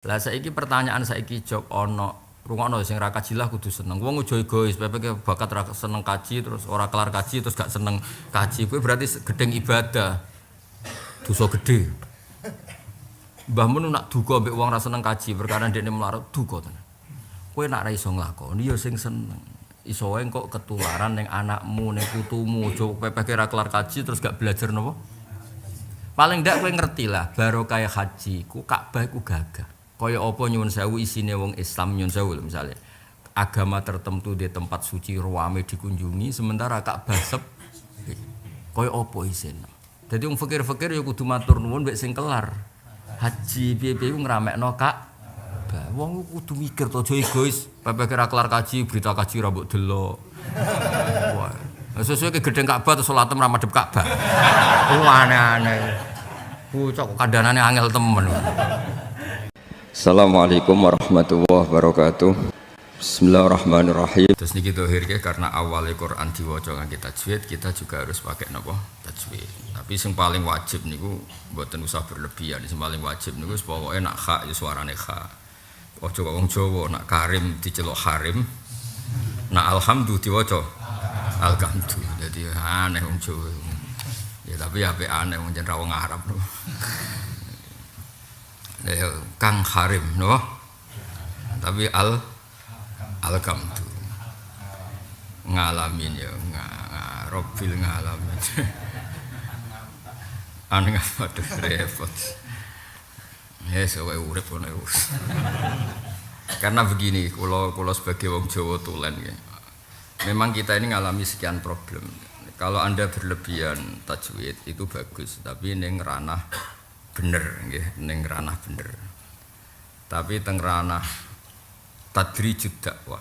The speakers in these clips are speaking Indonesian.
Lah saiki pertanyaan saiki jog ono rungokno sing ra kaji lah kudu seneng. Wong ujo egois, pepe bakat ra seneng kaji terus ora kelar kaji terus gak seneng kaji. Kuwi berarti gedeng ibadah. Dosa gede. Mbah Mun nak duka mbek wong ra seneng kaji perkara dekne melarat duka tenan. Kowe nak ra iso nglakoni ya sing seneng. Iso wae kok ketularan ning anakmu, ning putumu, aja pepe ra kelar kaji terus gak belajar napa? Paling ndak kowe ngerti lah, barokah haji ku Ka'bah iku gagah. Kaya apa nyuwun sewu isine wong Islam nyuwun sewu misalnya agama tertentu di tempat suci ruame dikunjungi sementara Ka'bah sepi. Kaya apa isine. Dadi wong fakir-fakir ya kudu matur nuwun mbek sing kelar. Haji piye-piye ku ngramekno Ka'bah. Wong kudu mikir to aja egois. Pepe kira kelar kaji berita kaji ra mbok delok. Wah. Sesuai ke gedeng Ka'bah terus salat ra madhep Ka'bah. Aneh-aneh. Kok kandhanane angel temen. Assalamualaikum warahmatullahi wabarakatuh. Bismillahirrahmanirrahim. Terus niki dohirke karena awal Quran diwaca ngangge tajwid, kita juga harus pakai napa? Tajwid. Tapi sing paling wajib niku mboten usah berlebihan. Sing paling wajib niku pokoke nak kha ya suarane kha. Aja kok wong Jawa nak karim diceluk harim. Nak alhamdu diwaca alhamdu. Dadi aneh wong Jawa. Ya tapi apik aneh wong jeneng wong Arab. Kang harim no tapi alkamtu ngalamin ya robbil ngalamin aneh apa tuh repot ya sesuai urip ngono karena begini kalau sebagai wong Jawa tulen ya memang kita ini ngalami sekian problem. Kalau Anda berlebihan tajwid itu bagus tapi ning ranah bener nggih ning ranah bener. Tapi teng ranah tadrijud dakwah.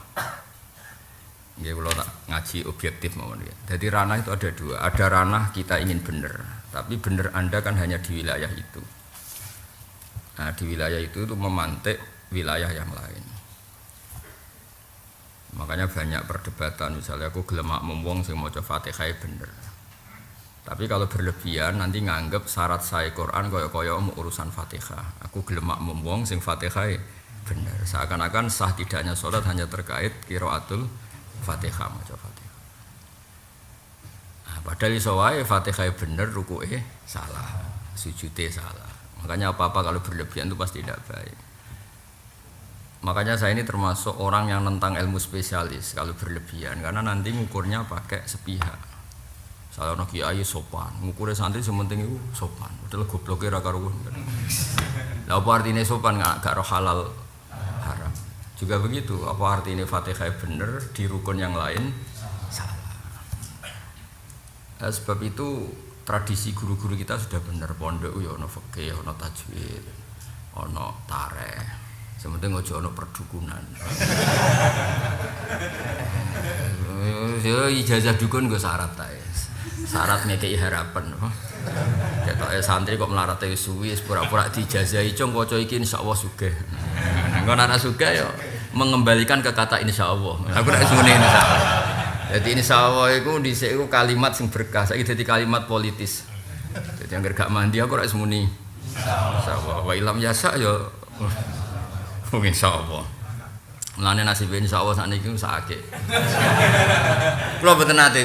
Nggih kula tak ngaji objektif mawon nggih. Jadi ranah itu ada dua. Ada ranah kita ingin bener, tapi bener Anda kan hanya di wilayah itu. Nah, di wilayah itu memantik wilayah yang lain. Makanya banyak perdebatan misalnya aku gelem makmum wong sing maca Fatihah bener. Tapi kalau berlebihan nanti nganggep syarat saya Quran kaya urusan Fatihah. Aku gelem makmum wong sing Fatihah bener. Seakan-akan sah tidaknya salat hanya terkait qiraatul Fatihah maca Fatihah. Nah, padahal iso wae Fatihah bener, rukuke salah, sujude salah. Makanya apa-apa kalau berlebihan itu pasti tidak baik. Makanya saya ini termasuk orang yang nentang ilmu spesialis kalau berlebihan karena nanti ngukurnya pakai sepihak. Kalau nak kiai sopan, ngukurnya santri sementing itu sopan. Padahal gobloknya ra karuan. Lah apa artinya sopan gak roh halal haram. Juga begitu, apa artinya Fatihah bener di rukun yang lain salah. Nah, sebab itu tradisi guru-guru kita sudah bener pondok ya ono fikih, ono tajwid, ono tareh. Sementing aja ono perdukunan. Ya ijazah dukun nggo syarat ta. Syarat ngekei harapan ketoke santri kok melarat suwi pura-pura dijazahi cung waca iki insyaallah sugih. Engko ana sugih ya mengembalikan ke kata insyaallah. Aku nek muni insyaallah. Dadi insyaallah iku dhisik iku kalimat sing berkah, saiki dadi kalimat politis. Dadi anggere gak mandi aku nek muni insyaallah. Wa ilam yasa ya insyaallah. Mulane nasib insyaallah sakniki sakake. Kula mboten nate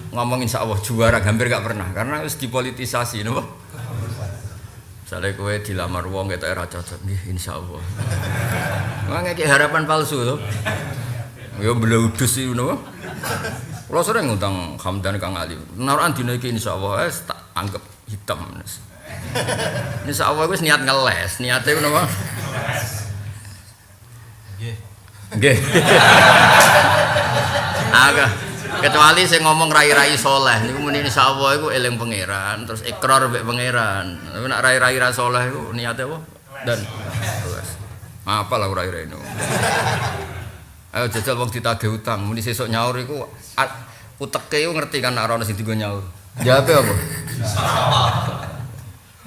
ngomong insyaallah juara hampir gak pernah karena harus dipolitisasi napa. Misalnya kowe dilamar wong ketok ora cocok nggih insyaallah. Ngeke harapan palsu to. Ya bludus iki napa. Kula sering ngutang Hamdan Kang Ali. Narukan dina iki insyaallah tak anggap hitam. Insyaallah wis niat ngeles, niate napa? Nggih. Nggih. Aga kecuali saya ngomong rai-rai soleh niku muni insyaallah iku eling pangeran terus ikrar mbek pangeran. Tapi nek rai-rai ra soleh iku niate apa? Dan apa lah rai-rai niku. Ayo jajal wong ditagih utang muni sesuk nyaur iku uteke iku ngerti kan nek ana sing dienggo nyaur. Jawabe apa? Insyaallah.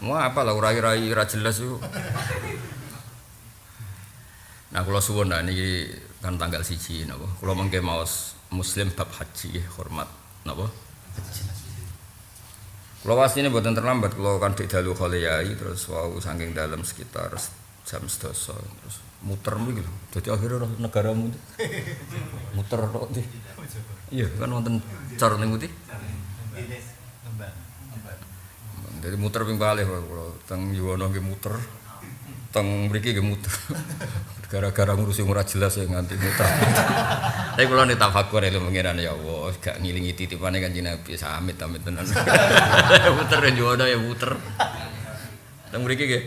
Mau apa lah rai-rai ra jelas iku. Nah kula suwun niki kan tanggal 1 napa. Kula mengke maos Muslim bab haji hormat napa? Haji. Kula wasine mboten terlambat kula kan dik dalu kholiyai terus wau saking dalam sekitar jam 12 terus muter iki lho. Dadi akhirnya negaramu muter tok ndi. Iya kan wonten cor ning ngendi? Jadi muter ping kalih kula teng Yuwono nggih muter. Teng mriki nggih muter. Gara-gara ngurusi ora jelas ya nganti muter. Tapi kula nek tafakur lho pengiran ya Allah, gak ngilingi titipane Kanjeng Nabi amit-amit tenan. Muter Yuwono ya muter. Teng mriki nggih.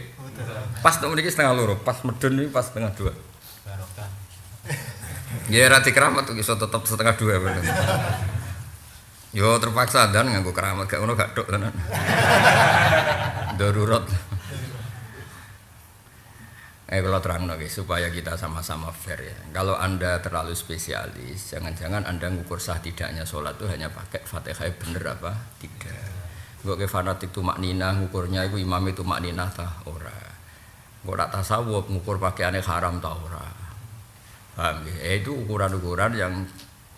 Pas teng mriki setengah loro, pas medun iki pas setengah 2. Barokah. Ya ra dikeramat kok iso tetep setengah 2 bener. Yo terpaksa dan nganggo keramat gak ngono gak tok tenan. Darurat. Kalau terang supaya kita sama-sama fair ya. Kalau Anda terlalu spesialis, jangan-jangan Anda ngukur sah tidaknya sholat itu hanya pakai Fatihah bener apa tidak. Kok ke fanatik tumak ninah ngukurnya itu imam itu tumak ninah tah ora. Kok tak tasawuf ngukur pakaiannya haram tah ora. Paham ya? Itu ukuran-ukuran yang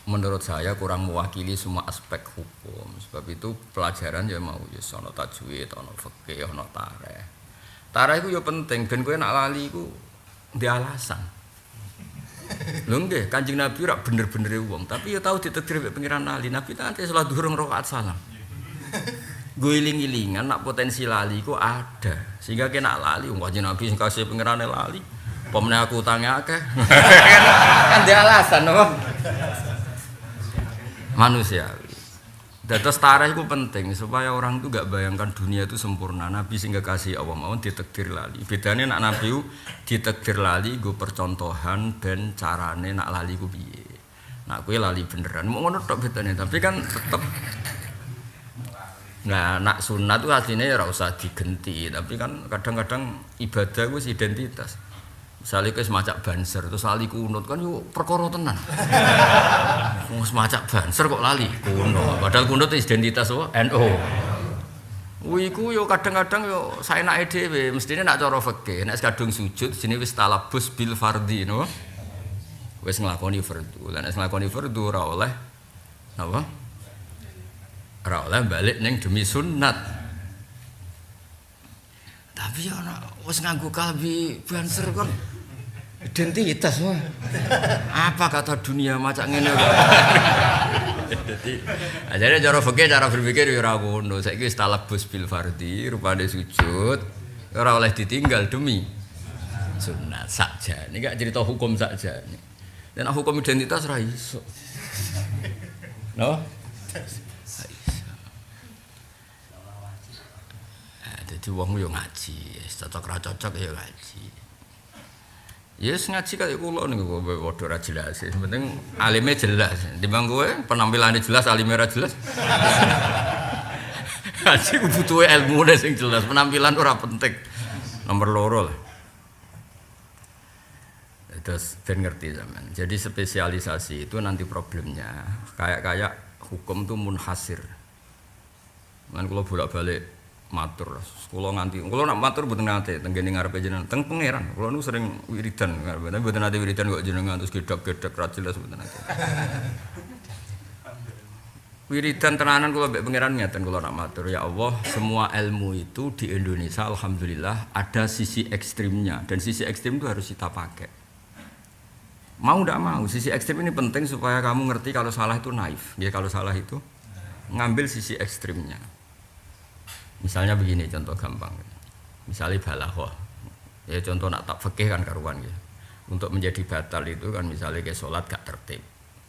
menurut saya kurang mewakili semua aspek hukum. Sebab itu pelajaran ya mau ya ono tajwid, ono fikih, ono tarikh. Tarikh itu ya penting ben kowe nak lali iku ndek alasan. Lho nggih, Kanjeng Nabi ora bener-bener wong, tapi ya tau ditakdir mek pengiran lali. Nabi tak ate salat dhuwur rakaat salam. Gue iling-ilingan nak potensi lali iku ada. Sehingga kena lali wong Kanjeng Nabi sing kasih pengirane lali. Pomene aku utange akeh. Kan ndek alasan apa? Manusiawi. Dados tarikh itu penting supaya orang itu gak bayangkan dunia itu sempurna. Nabi sehingga kasih Allah mawon ditakdir lali. Bedane nak Nabi ditakdir lali go percontohan ben carane nak lali ku piye. Nak kowe lali beneran. Mau ngono tok bedane, tapi kan tetep nah nak sunat itu aslinya ya ora usah digenti, tapi kan kadang-kadang ibadah ku identitas. Misalnya ke semacam banser, terus lali kunut kan yuk perkara tenan. Mau semacam banser kok lali kunut, padahal kunut identitas apa? NU. Wiku yo kadang-kadang yo saenake dhewe, mestine nak cara fikih, nek kadung sujud jenenge wis talabus bil fardhi, no? Wis nglakoni fardhu. Lah nek nglakoni fardhu ora oleh napa? Ora oleh balik ning demi sunat. Tapi ana wis nganggo kalbi banser kon identitas wah. Apa kata dunia macam ngene kok. Dadi ajare cara fikih cara berpikir ya ora ngono. Saiki wis talabus bil fardhi, rupane sujud ora oleh ditinggal demi sunat saja. Ini gak cerita hukum saja. Dan hukum identitas ra iso. No? Jadi wong yo ngaji, cocok ra cocok ya ngaji. Yes ngaji kaya kula niku padha ra jelas. Penting alime jelas. Timbang kowe penampilane jelas, alime ra jelas. Ngaji butuhe ilmune sing jelas, penampilan ora penting. Nomor loro lah. Terus ben ngerti zaman. Jadi spesialisasi itu nanti problemnya kayak hukum tuh munhasir. Man kula bolak-balik matur, kula nganti, kula nak matur mboten nate teng kene ngarepe jenengan, teng pangeran. Kula niku sering wiridan, tapi mboten nate wiridan kok jenengan terus gedhek-gedhek ra jelas mboten nate. Wiridan tenanan kula mbek pangeran ngeten kula nak matur, ya Allah, semua ilmu itu di Indonesia alhamdulillah ada sisi ekstrimnya dan sisi ekstrim itu harus kita pakai. Mau ndak mau, sisi ekstrim ini penting supaya kamu ngerti kalau salah itu naif. Ya kalau salah itu ngambil sisi ekstrimnya. Misalnya begini contoh gampang. Misalnya balaghah. Ya contoh nak tak fikih kan karuan ya. Untuk menjadi batal itu kan misalnya ke salat gak tertib.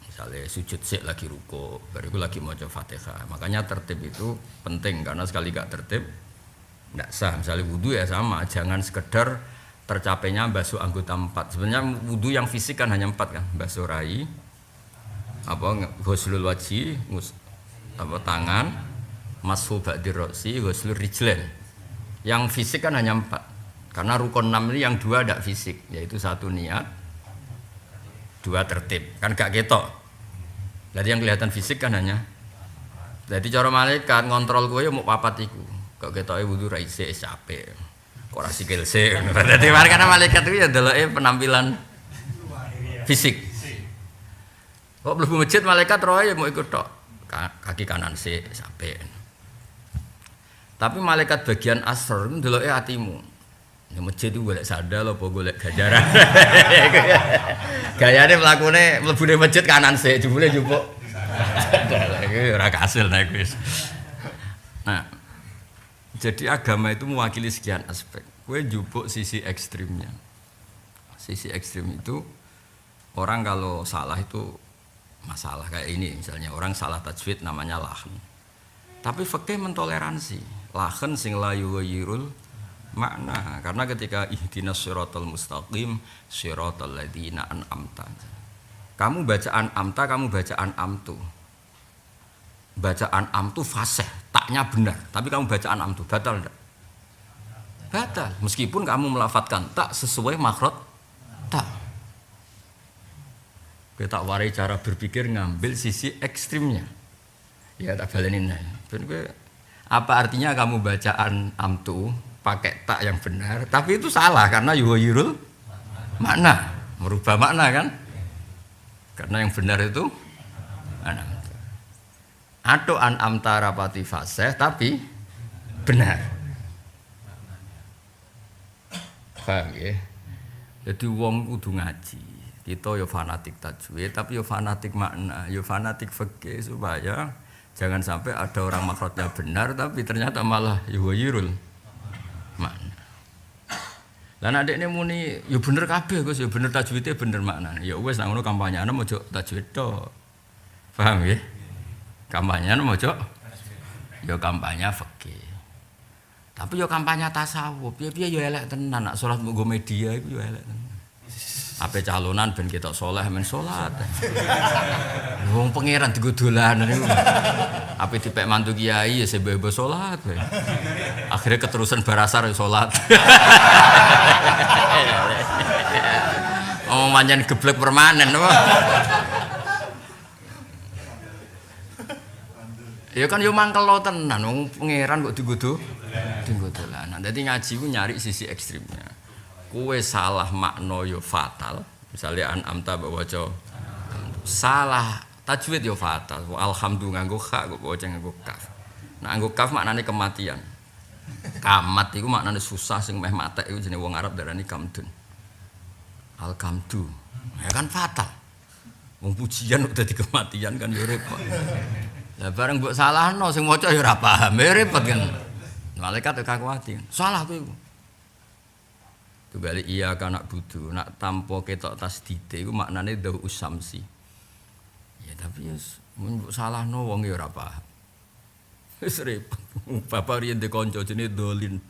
Misalnya sujud sik lagi ruku, bariku lagi maca Fatihah. Makanya tertib itu penting karena sekali gak tertib ndak sah. Misalnya wudu ya sama, jangan sekedar tercapainya basuh anggota 4. Sebenarnya wudu yang fisik kan hanya 4 kan. Basuh rai, ghuslul wajhi, tangan, mashu ba'dir ra'si, ghuslur rijlain. Yang fisik kan hanya 4. Karena rukun 6 ini yang 2 tidak fisik, yaitu 1 niat, 2 tertib. Kan gak ketok. Jadi yang kelihatan fisik kan hanya. Jadi cara malaikat ngontrol kowe mau papat iku. Kok ketoke wudu ra isih capek. Kok ora sikil sik. Dadi karena malaikat itu ya deloke penampilan fisik. Kok mlebu masjid malaikat roe mau ikut tok. Kaki kanan sik capek. Tapi malaikat bagian asrar itu ndeloke atimu. Ning masjid itu golek sandal apa golek ganjaran. Gayane mlakune mlebune masjid kanan sik, jebule njupuk. Iki ora kasil nek wis. Nah, jadi agama itu mewakili sekian aspek. Kowe njupuk sisi ekstrimnya. Sisi ekstrim itu orang kalau salah itu masalah kayak ini misalnya orang salah tajwid namanya lahan. Tapi fikih mentoleransi lahan sing la yughayirul makna karena ketika ihdinas siratal mustaqim siratal ladzina an'amta. Kamu bacaan amta, kamu bacaan amtu. Bacaan amtu fasih, taknya benar, tapi kamu bacaan amtu batal enggak? Batal, meskipun kamu melafatkan tak sesuai makhraj tak. Kita warai cara berpikir ngambil sisi ekstrimnya. Ya tak balenin. Apa artinya kamu bacaan amtu pakai tak yang benar, tapi itu salah karena yughayirul makna, merubah makna kan? Karena yang benar itu mana? Atau an amta rapati fasih tapi benar. Paham ya? Jadi wong kudu ngaji. Kita yo fanatik tajwid, tapi yo fanatik makna, yo fanatik fikih supaya jangan sampai ada orang makhrajnya benar tapi ternyata malah yughayirul makna. Lah nek dekne muni yo bener kabeh Gus, yo bener tajwidnya bener maknane. Ya wis nang ngono kampanyane ojo tajwid tok. Paham ya? Kampanyane ojo yo kampanye fikih. Tapi yo kampanye tasawuf, piye-piye yo elek tenan nak salat nggo media iku yo elek tenan. Ape calonan ben ketok saleh men salat. Wong pangeran digo dolanan niku. Ape dipek mantu kiai ya sebe-sebe salat wae. Akhire keterusan barasar salat. Oh manjan geblek permanen apa? Ya kan yo mangkel tenan wong pangeran kok digo dolanan. Dadi ngaji ku nyari sisi ekstrimnya. Kue salah makna yo fatal, misalnya an'amta mbok waca salah tajwid yo fatal. Alhamdulillah nganggo kha kok waca nganggo kaf. Nah nganggo kaf maknane kematian. Kamat iku maknane susah sing meh matek iku jenenge wong Arab darani kamdun. Al-kamdu. Ya kan fatal. Wong pujian kok dadi kematian kan yo repot. Lah bareng mbok salahno sing maca yo ora paham, repot kan. Malaikat kok kakuati. Salah kowe iku. Balik iya kanak budu nak tanpa ketok tasdide iku maknane dawu usamsi. Ya tapi wis mun salahno wong ya ora paham. Wis repot. Bapak riyen de kanca jenenge Dolin.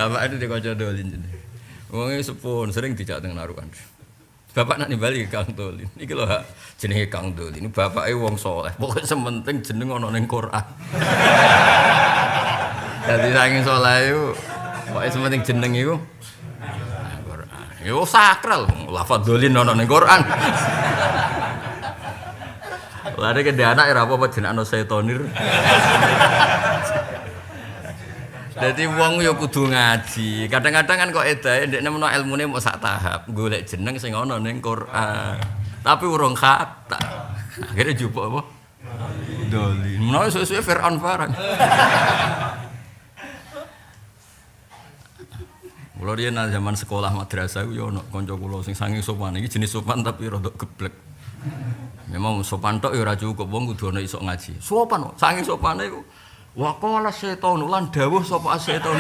Bapak itu de kanca Dolin jenenge. Wong sepun sering dijak teng narukan. Bapak nak nimbali Kang Dolin. Iki lho jenenge Kang Dolin. Bapake wong saleh. Pokoke sementing jeneng ana ning Quran. Dadi saking saleh iku pokoke sementing jeneng iku Quran. Yo sakral, lafadz dolin ana ning Quran. Lare ke anak ora apa-apa jeneng ana setonir. Dadi wong yo kudu ngaji. Kadang-kadang kan kok edae ndekne menawa ilmune mok sak tahap, golek jeneng sing ana ning Quran. Tapi urung khatam. Akhire jupuk apa? Dolin. Menawa suwe-suwe Firaun barang. Kula riyen zaman sekolah madrasah ku yo ono kanca kula sing saking sopan. Iki jenis sopan tapi rada geblek. Memang sopan tok ya ora cukup wong kudu ana iso ngaji. Sopan kok, saking sopane iku wa qala setan lan dawuh sapa setan.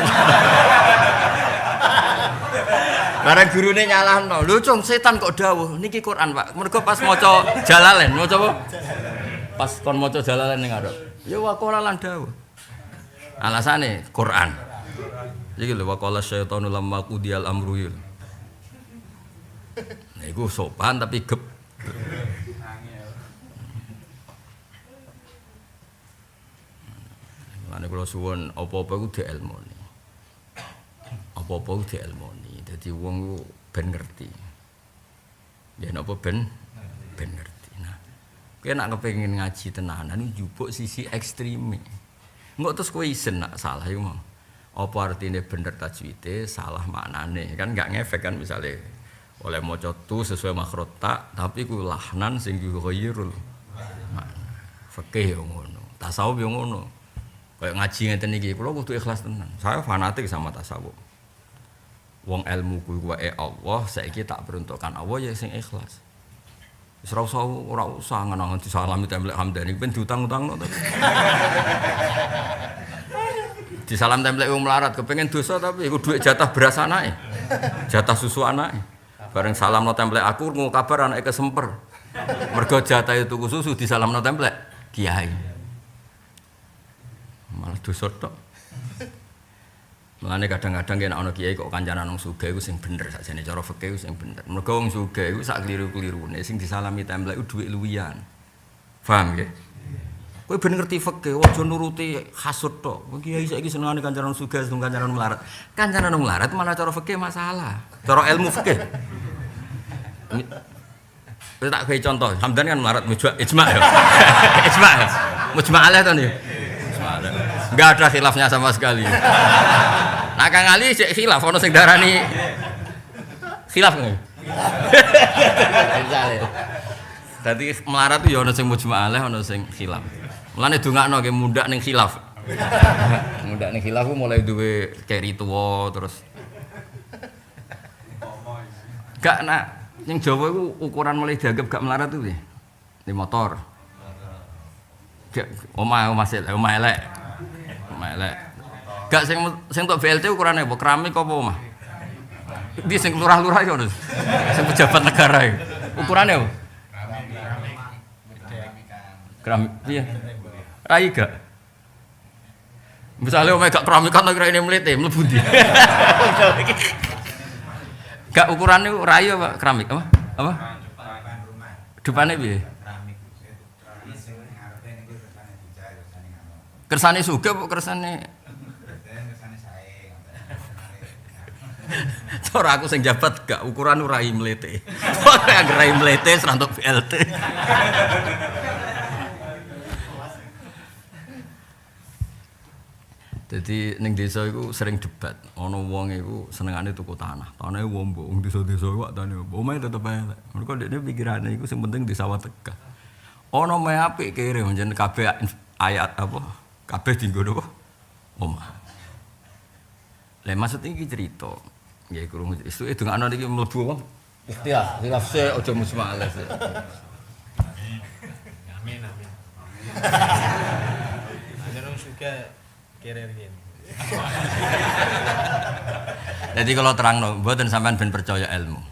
Bareng gurune nyalahno. Lho cung setan kok dawuh. Niki Quran, Pak. Mergo pas maca Jalalain, maca apa? Pas kon maca Jalalain ning arep. Ya wa qala lan dawuh. Alasane Quran. Iki lho waqala syaitanu lamma qudiyal amru. Nah iku sopan tapi gep. Lan kula suwun apa-apa iku dielmoni. Apa-apa iku dielmoni. Dadi wong ku ben ngerti. Ya napa ben ngerti. Nah, kowe nek kepengin ngaji tenanan njupuk sisi ekstreme. Engko terus kowe isen nak salah iku mau. Apa artinya bener tajwidnya salah maknane kan nggak ngefek kan misalnya oleh maca tu sesuai makhraj tak tapi ku lahnan sing yughayirul makna fikih yo ngono tasawuf yo ngono Kayak ngaji ngeten iki, kula kudu ikhlas tenan. Saya fanatik sama tasawuf. Wong ilmu kuwi wae Allah, saiki tak peruntukkan Allah ya sing ikhlas. Wis ora usah ngenangan disalami templek Hamdani ben diutang-utangno to. Disalam templek wong melarat kepengin dosa tapi iku dhuwit jatah beras anake. Jatah susu anake. Bareng salamno templek aku ngono kabar anake kesemper. Mergo jatah itu tuku susu disalamno templek kiai. Malah dosa tok. Mulane kadang-kadang yen ana kiai kok kancanan wong sugih iku sing bener sakjane cara fikih sing bener. Mergo wong sugih iku sak kliru-klirune sing disalami templek iku dhuwit luwihan. Paham nggih? Kowe ben ngerti fikih, aja nuruti hasud tok. Wong kiai saiki senengane kancanan sugih, seneng kancanan melarat. Kancanan melarat malah cara fikih masalah. Cara ilmu fikih. Wis tak gawe contoh, Hamdan kan melarat ijma ya. Ijma ya. Mujma' alaih to nih. Enggak ada khilafnya sama sekali. Nah Kang Ali sik khilaf ono sing darani khilaf nggih. Dadi melarat ya ono sing mujma' alaih ono sing khilaf. Mulane dongakno nggih mundak ning khilaf. Mundak ning khilaf ku mulai duwe keri tuwa terus. Gak nak ning Jawa iku ukuran mulai dianggap gak melarat tuh piye? Di motor. Gak omah elek. Elek. Gak sing tok BLT ukurane apa? Keramik apa omah? Di sing lurah-lurah yo. Sing pejabat negara iki. Ukurane apa? Keramik. Piye? Rai gak? Misale omah gak keramikan tak kira ini mlete, mlebu ndi? Gak ukurane rai apa keramik apa? Apa? Depane piye? Kersane sugih apa kersane? Cara aku sing jabat gak ukuran rai mlete. Ora rai mlete serantuk BLT. Jadi ning desa iku sering debat. Ana wong iku senengane tuku tanah. Tanahe wombo, wong desa-desa iku tane wombo. Omahe tetep elek. Mergo dekne pikirane iku sing penting di sawah tegak. Ana meh apik kere njen kabeh ayat apa? Kabeh dienggo napa? Omah. Lah maksud iki cerita. Nggih krungu istuke dongakno niki mlebu apa? Ikhtiar, khilaf se aja musma' alaih. Amin. Jeneng suka kere-kere. Jadi kalau terangno mboten sampean ben percaya ilmu.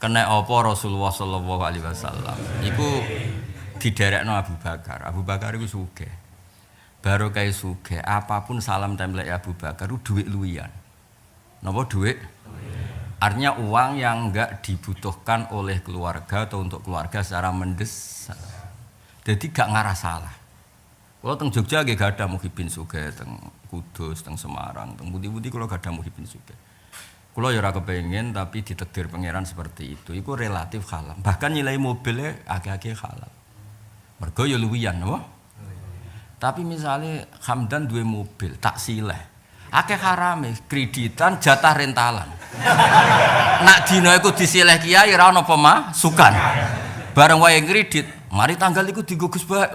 Kena apa Rasulullah sallallahu alaihi wasallam iku diderekno Abu Bakar. Abu Bakar iku sugih. Baru kayak sugih, apapun salam templek Abu Bakar itu duit luwian. Napa duit? Artinya uang yang enggak dibutuhkan oleh keluarga atau untuk keluarga secara mendesak. Jadi gak ngarah salah. Kalau teng Jogja nggih gak ada muhibin sugih, teng Kudus, teng Semarang, teng Pundi-pundi kalau gak ada muhibin sugih. Kalau ya ora kepengin tapi ditakdir pangeran seperti itu. Iku relatif halal. Bahkan nilai mobilnya agak-agak halal. Mergo ya luwian, napa? Tapi misalnya Hamdan duwe mobil tak sileh, akeh harame kreditan jatah rentalan. Nak dina iku disileh kiai ora ana pemasukan. Bareng wae kredit, mari tanggal iku digugus bae.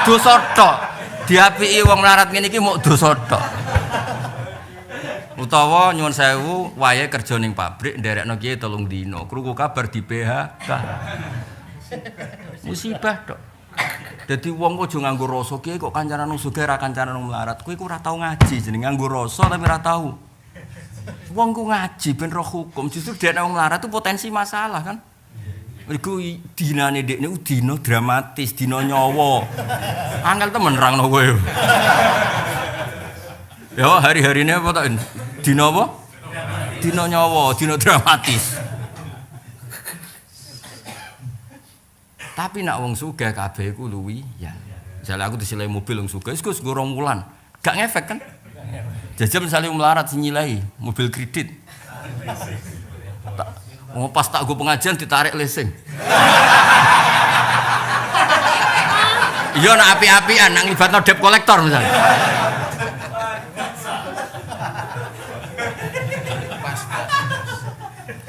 Dosa tok. Diapiki wong melarat ngene iki mok dosa tok. Utawa nyuwun sewu wae kerja ning pabrik nderekno kiai 3 dina, krungu kabar di PHK. Musibah tok. Jadi wong kok aja nganggo rasa kiai kok kancanan wong sugih ra kancanan wong melarat. Kowe iku ora tau ngaji jenenge nganggo rasa tapi ora tau. Wong ku ngaji ben roh hukum. Justru dhek wong melarat itu potensi masalah kan. Iku dinane dekne dina dramatis, dina nyawa. Angel temen nerangno kowe. Ya hari-harine apa tak dina apa? Dina nyawa, dina dramatis. Tapi nak wong sugih kabeh iku luwihan. Misale aku disilai mobil wong sugih, wis nggo 2 wulan. Gak ngefek kan? Jajal misale melarat sinyilahi mobil kredit. Pas tak go pengajian ditarik leasing. Iya nak api-apian nang libatno debt collector misalnya.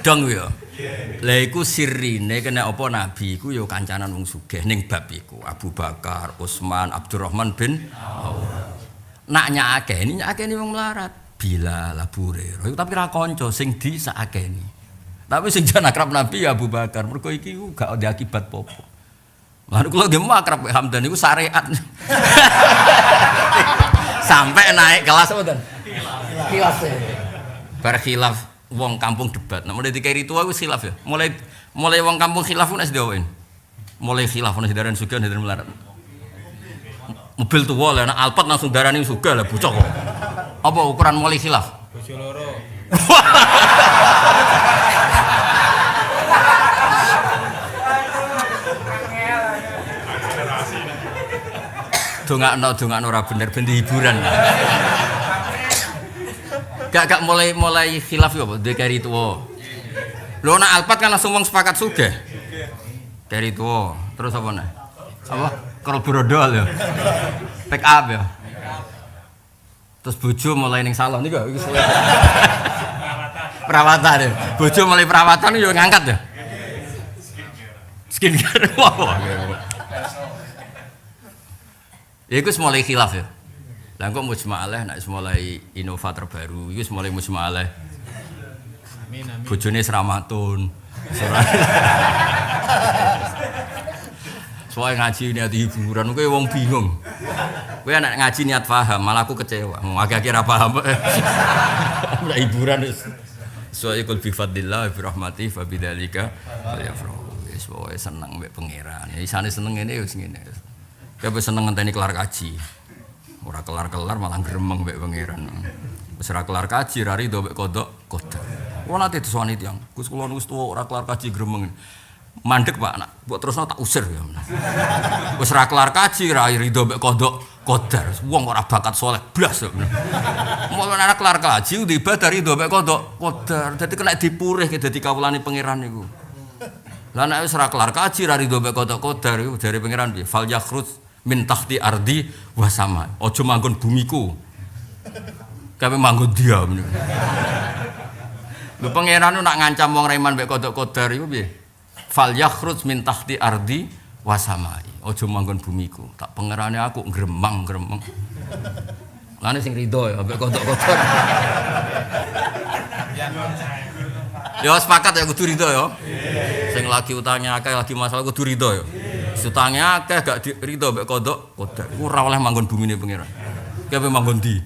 Dong ya. Lah iku sirine kena apa nabi iku ya kancanan wong sugih ning bab iku Abu Bakar, Utsman, Abdurrahman bin Auf. Nak nyakeni wong melarat. Bilal, Abu Hurairah iku tapi ra kanca sing disakeni. Tapi sing jan akrab nabi ya Abu Bakar. Mergo iki gak ada akibat apa-apa. Lalu kula nggih akrab Hamdan iku syariat. Sampai naik kelas apa, Dan? Khilaf. Bar khilaf wong kampung debat. Nek mulai dikeri tua wis khilaf ya. Mulai wong kampung khilaf nek sedawen. Mulai khilaf nek daran sugih nek melarat. Mobil tua lah nek Alphard langsung darani sugih lah bocah kok. Apa ukuran mulai khilaf? Bojo loro. Dongakno ora bener ben hiburan. Gak mulai khilaf ya apa keri tuwa. Lho nek Alphard kan langsung wong sepakat sugih. Keri tuwa. Terus apa nek? Apa? Kerol brodol ya. Pick up ya. Terus bojo mulai ning salon niku iki perawatan ya. Bojo mulai perawatan yo ngangkat ya. Skincare. Wah. Iku mulai khilaf ya. Lah kok mujma'alah nek mulai inovator baru, iku mulai mujma'alah. Amin amin. Bojone seramatun. Soale ngaji niat hiburan kowe wong bingung. Kowe nek ngaji niat paham, malah aku kecewa. Agak-agak ra paham. Nek hiburan wis soale kul bi fadlillah bi rahmati fa bidzalika yafrahu. Wis pokoke seneng mbek pangeran. Ya isane seneng ngene wis ngene. Kowe seneng ngenteni kelar kaji. Ora kelar-kelar malah gremeng mbek pangeran. Wis ora kelar kaji ra rido mbek kodok kodok. Wong nate disoni tiyang. Gus kula wis tuwa ora kelar kaji gremeng. Mandek Pak nak, mbok terusno tak usir ya. Wis ora kelar kaji ra rido mbek kodok kodar. Wong ora bakat saleh blas. Mau nek kelar kaji ibadah rido mbek kodok kodar. Dadi kena dipurih dadi kawulane pangeran niku. Lah nek wis ora kelar kaji ra rido mbek kodok kodar iku dari pangeran piye? Fal yakhruj min tahti ardi wa sama. Aja manggon bumiku. Kae manggon dia. Lho pangeran nak ngancam wong reman mbek kodok kodar iku piye? Fal yakhruj min tahti ardi wa samai. Aja manggon bumiku. Tak pangerane aku gremang-gremeng. Lane sing rido ya mbek kodok kodar. Ya sepakat ya kudu rido ya. Sing lagi utangnya akeh lagi masalah kudu rido ya. Utangnya akeh gak rido mbek kodok kodar. Iku ora oleh manggon bumine pangeran. Kae manggon ndi?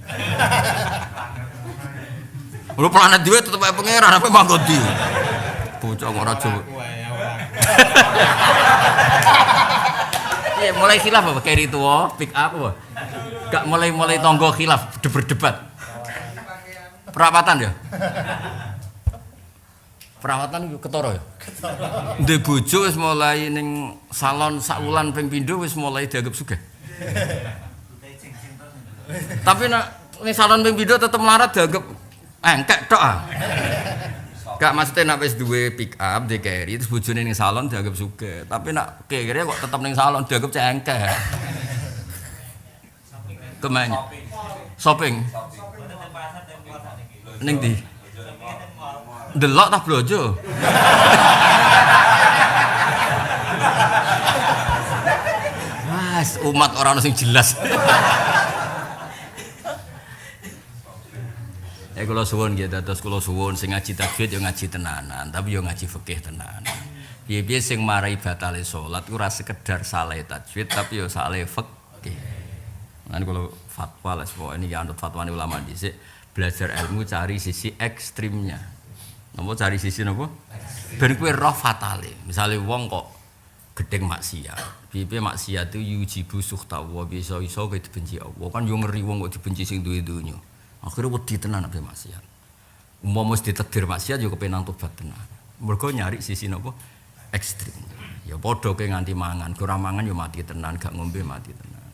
Lu planet dhewe tetep ae pangeran apa manggon ndi? Bocah kok ora Jawa. Ya mulai khilaf apa keri tuwa, pick up apa? Gak mulai tonggo khilaf berdebat. Perawatan ya? Perawatan itu ketara ya? Ndek bojo wis mulai ning salon sak wulan ping pindho wis mulai dianggap sugih. Tapi nek ning salon ping pindho tetep melarat dianggap engkek tok ah. Gak maksudnya nek wis duwe pick up di carry terus bojone ning salon dianggap sugih. Tapi nek kira kok tetep ning salon dianggap cengkeh. Kemana? Shopping. Ning ndi? Delok tak blojo. Mas, umat orang sing jelas. Ya kula suwun nggih dados kula suwun sing ngaji tajwid ya ngaji tenanan, tapi ya ngaji fikih tenanan. Piye-piye sing marai batale salat ku ora sekedar saleh tajwid tapi ya saleh fikih. Lan kula fatwa les pokoke niki anut fatwane ulama dhisik, belajar ilmu cari sisi ekstrimnya. Napa cari sisi napa? Ben kowe roh fatale. Misale wong kok gedeng maksiat. Piye-piye maksiat itu yujibu sukhta wa bisa-bisa kowe dibenci Allah. Kan yo ngeri wong kok dibenci sing duwe donya. Akhire wedi tenan nek maksiat. Umpama mesti ditakdir maksiat yo kepenan tobat tenan. Mergo nyari sisi napa? Ekstrim. Ya padha kowe nganti mangan, ora mangan yo mati tenan, gak ngombe mati tenan.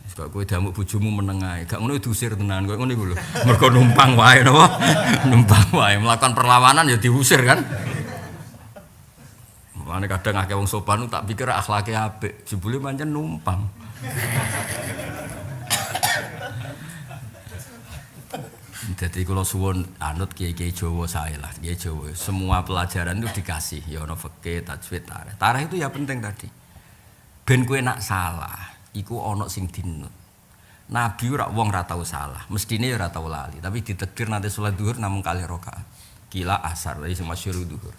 Wis kok kowe damuk bojomu meneng ae, gak ngono diusir tenan koyo ngono iku lho. Mergo numpang wae napa? Numpang wae melakukan perlawanan ya diusir kan. Makane kadang akeh wong sopan tak pikir akhlake apik, jebule pancen numpang. Jadi kalau suwun anut kiai-kiai Jawa saya lah, kiai Jawa. Semua pelajaran itu dikasih, ya ono fikih, tajwid, tarikh. Tarikh itu ya penting tadi. Ben kowe nak salah, iku ono sing dinut. Nabi ora wong ra tau salah, mestine ya ora tau lali, tapi ditakdir nanti salat zuhur namung kali rakaat. Kila asar dari masyhur zuhur.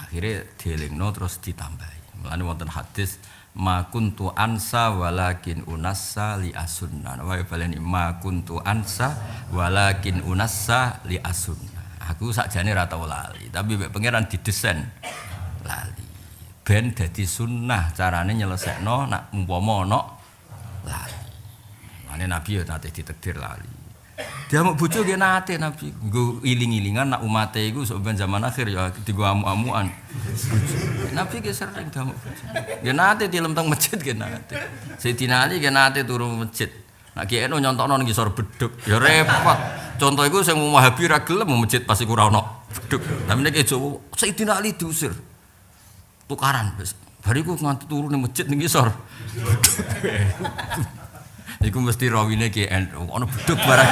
Akhirnya dielingno terus ditambahi. Mulane wonten hadis ma kuntu ansa walakin unassa li asunna. Wae baleni ma kuntu ansa walakin unassa li asunna. Aku sakjane ora tau lali, tapi mek pangeran didesain lali. Ben dadi sunnah carane nyelesekno nak umpama ana lali. Mane Nabi ya nate ditakdir lali. Dia mau bojo nggih nate Nabi. Nggo iling-ilingan nak umate iku sok ben zaman akhir ya digo amu-amuan. Nabi ge sering damuk bojo. Nggih nate tilem teng masjid nggih nate. Sayyidina Ali nggih nate turu masjid. Nak ki eno nyontokno ning ngisor beduk ya repot. Contoh iku sing Wahabi ra gelem masjid pas iku ora ono beduk. Tapi nek Jawa Sayyidina Ali diusir. Tukaran wis. Bariku nganti turu ning masjid ning ngisor. Iku mesti rawine ki ono beduk barang.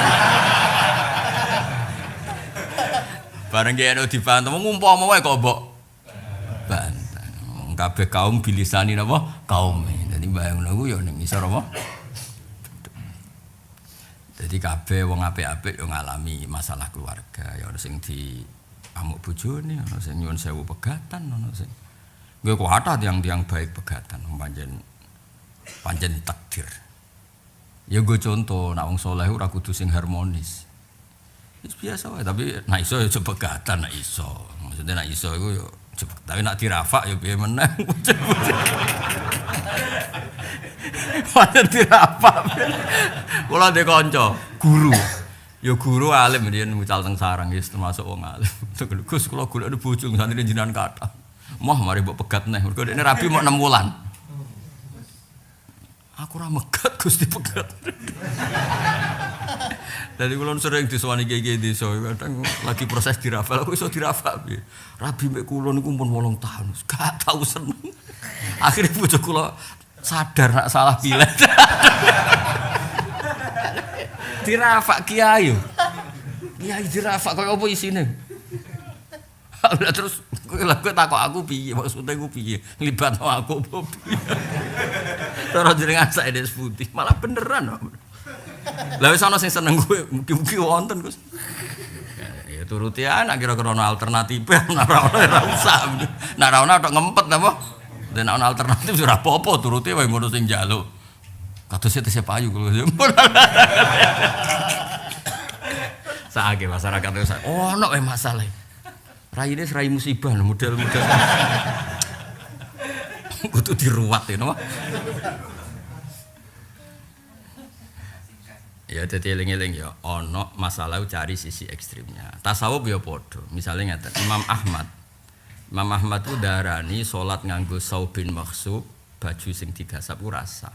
Barang ki ono dibantah ngumpama wae kok mbok bantah. Kabeh kaum bilisani napa? Kaum. Dadi bayangno ku ya ning ngisor apa? Dadi kabeh wong apik-apik yo ngalami masalah keluarga. Ya ono sing di amuk bojone, ono sing nyuwun sewu pegatan, ono sing nggih kok ada tiang-tiang baik pegatan pancen takdir. Ya gue contoh, nak wong soleh ora kudu sing harmonis. Wis biasa wae, tapi nak iso ya coba pegatan nak iso. Maksudnya nak iso iku yo coba, tapi nak dirafak ya piye meneh. Padahal dirafak. Kula ndek kanca, guru. Ya guru alim riyen mucal teng sarang wis termasuk wong alim. Gus kula golekne bojo santri jenengan kathah. Moh mari mbok pegat neh. Mergo dekne rabi mok 6 wulan. Aku ora megat Gusti pegat. Dadi kula sering disowani kiai-kiai desa, kadang lagi proses dirafal, aku iso dirafal piye. Rabi mek kula niku pun 8 tahun, gak tau seneng. Akhire bojo kula sadar nak salah pilih. Dirafak kiai yo. Kiai dirafak koyo apa isine? Lah terus kowe takok aku piye, maksudnya aku piye? Nglibatno aku apa piye? Cara jenengan saiki des putih, malah beneran kok. Lah wis ana sing seneng kowe, mugi-mugi wonten, Gus. Ya turuti anak kira-kira ana alternatif, ora usah. Nek ora ana tok ngempet apa? Nek ana alternatif ora apa-apa, turuti wae ngono sing njaluk. Kados tese payu kulo. Saake masyarakat wis ono wae masalah. Raine rai musibah model-model. Kudu diruwat ya napa? Ya dadi eling-eling ya ana masalah cari sisi ekstrimnya. Tasawuf ya padha. Misale ngeten, Imam Ahmad ku darani salat nganggo saubin makhsub, baju sing digasap ku rasa.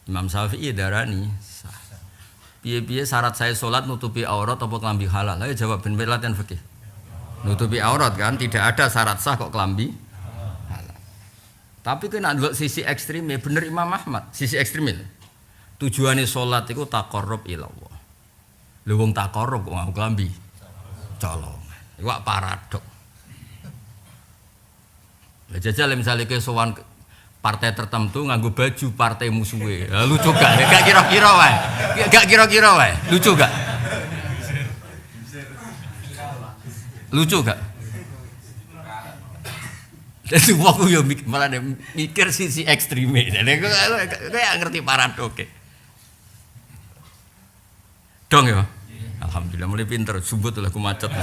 Imam Syafi'i darani sah. Piye-piye syarat saya salat nutupi aurat apa klambi halal? Ayo jawab ben latihan fikih. Nutupi aurat kan tidak ada syarat sah kok klambi halal. Tapi kena ndelok sisi ekstreme bener Imam Ahmad, sisi ekstremil. Tujuane salat iku taqarrub ila Allah. Lha wong taqarrub kok nganggo klambi colong. Iku paradok. Lah jajal misale ke sowan partai tertentu nganggo baju partai musuhe. Ya lucu gak? Gak kira-kira wae. Gak kira-kira wae. Lucu gak? Lucu gak? Jadi waktu yo malah mikir sisi ekstreme. Jadi kayak ngerti paradoke. Dong ya. Alhamdulillah mulai pinter. Sumbut lah aku macet.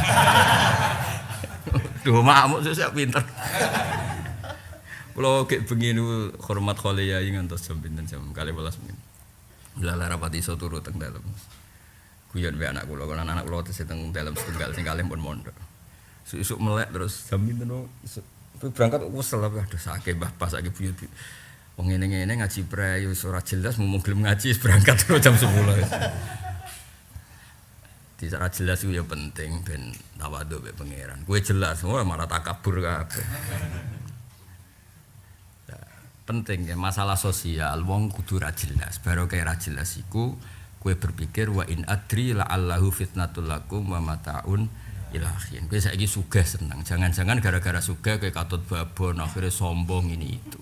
Duh makmuk saya pinter. Kalau kayak begini hormat kholia ngantos jam pinten jam 12 menit. Lala rapati iso turu teng dalem. Guyon wae anak kula, anak kula tesih teng dalem setunggal sing kalih pun mondok. Isuk melek terus jam pinten berangkat wesel aduh sakit mbah pas saiki buyut. Wong ngene-ngene ngaji pre wis ora jelas mung gelem ngaji berangkat terus jam 10. Di ora jelas ku ya penting ben tawadhu mek pangeran. Kowe jelas malah takabur kabeh. Penting ya masalah sosial wong kudu ra jelas baru kayak ra jelas iku Kowe berpikir wa in adri la'allahu fitnatul lakum wa mata'un ilahin. Kowe saiki sugih seneng. Jangan-jangan gara-gara sugih kowe katut babon akhirnya sombong ini itu.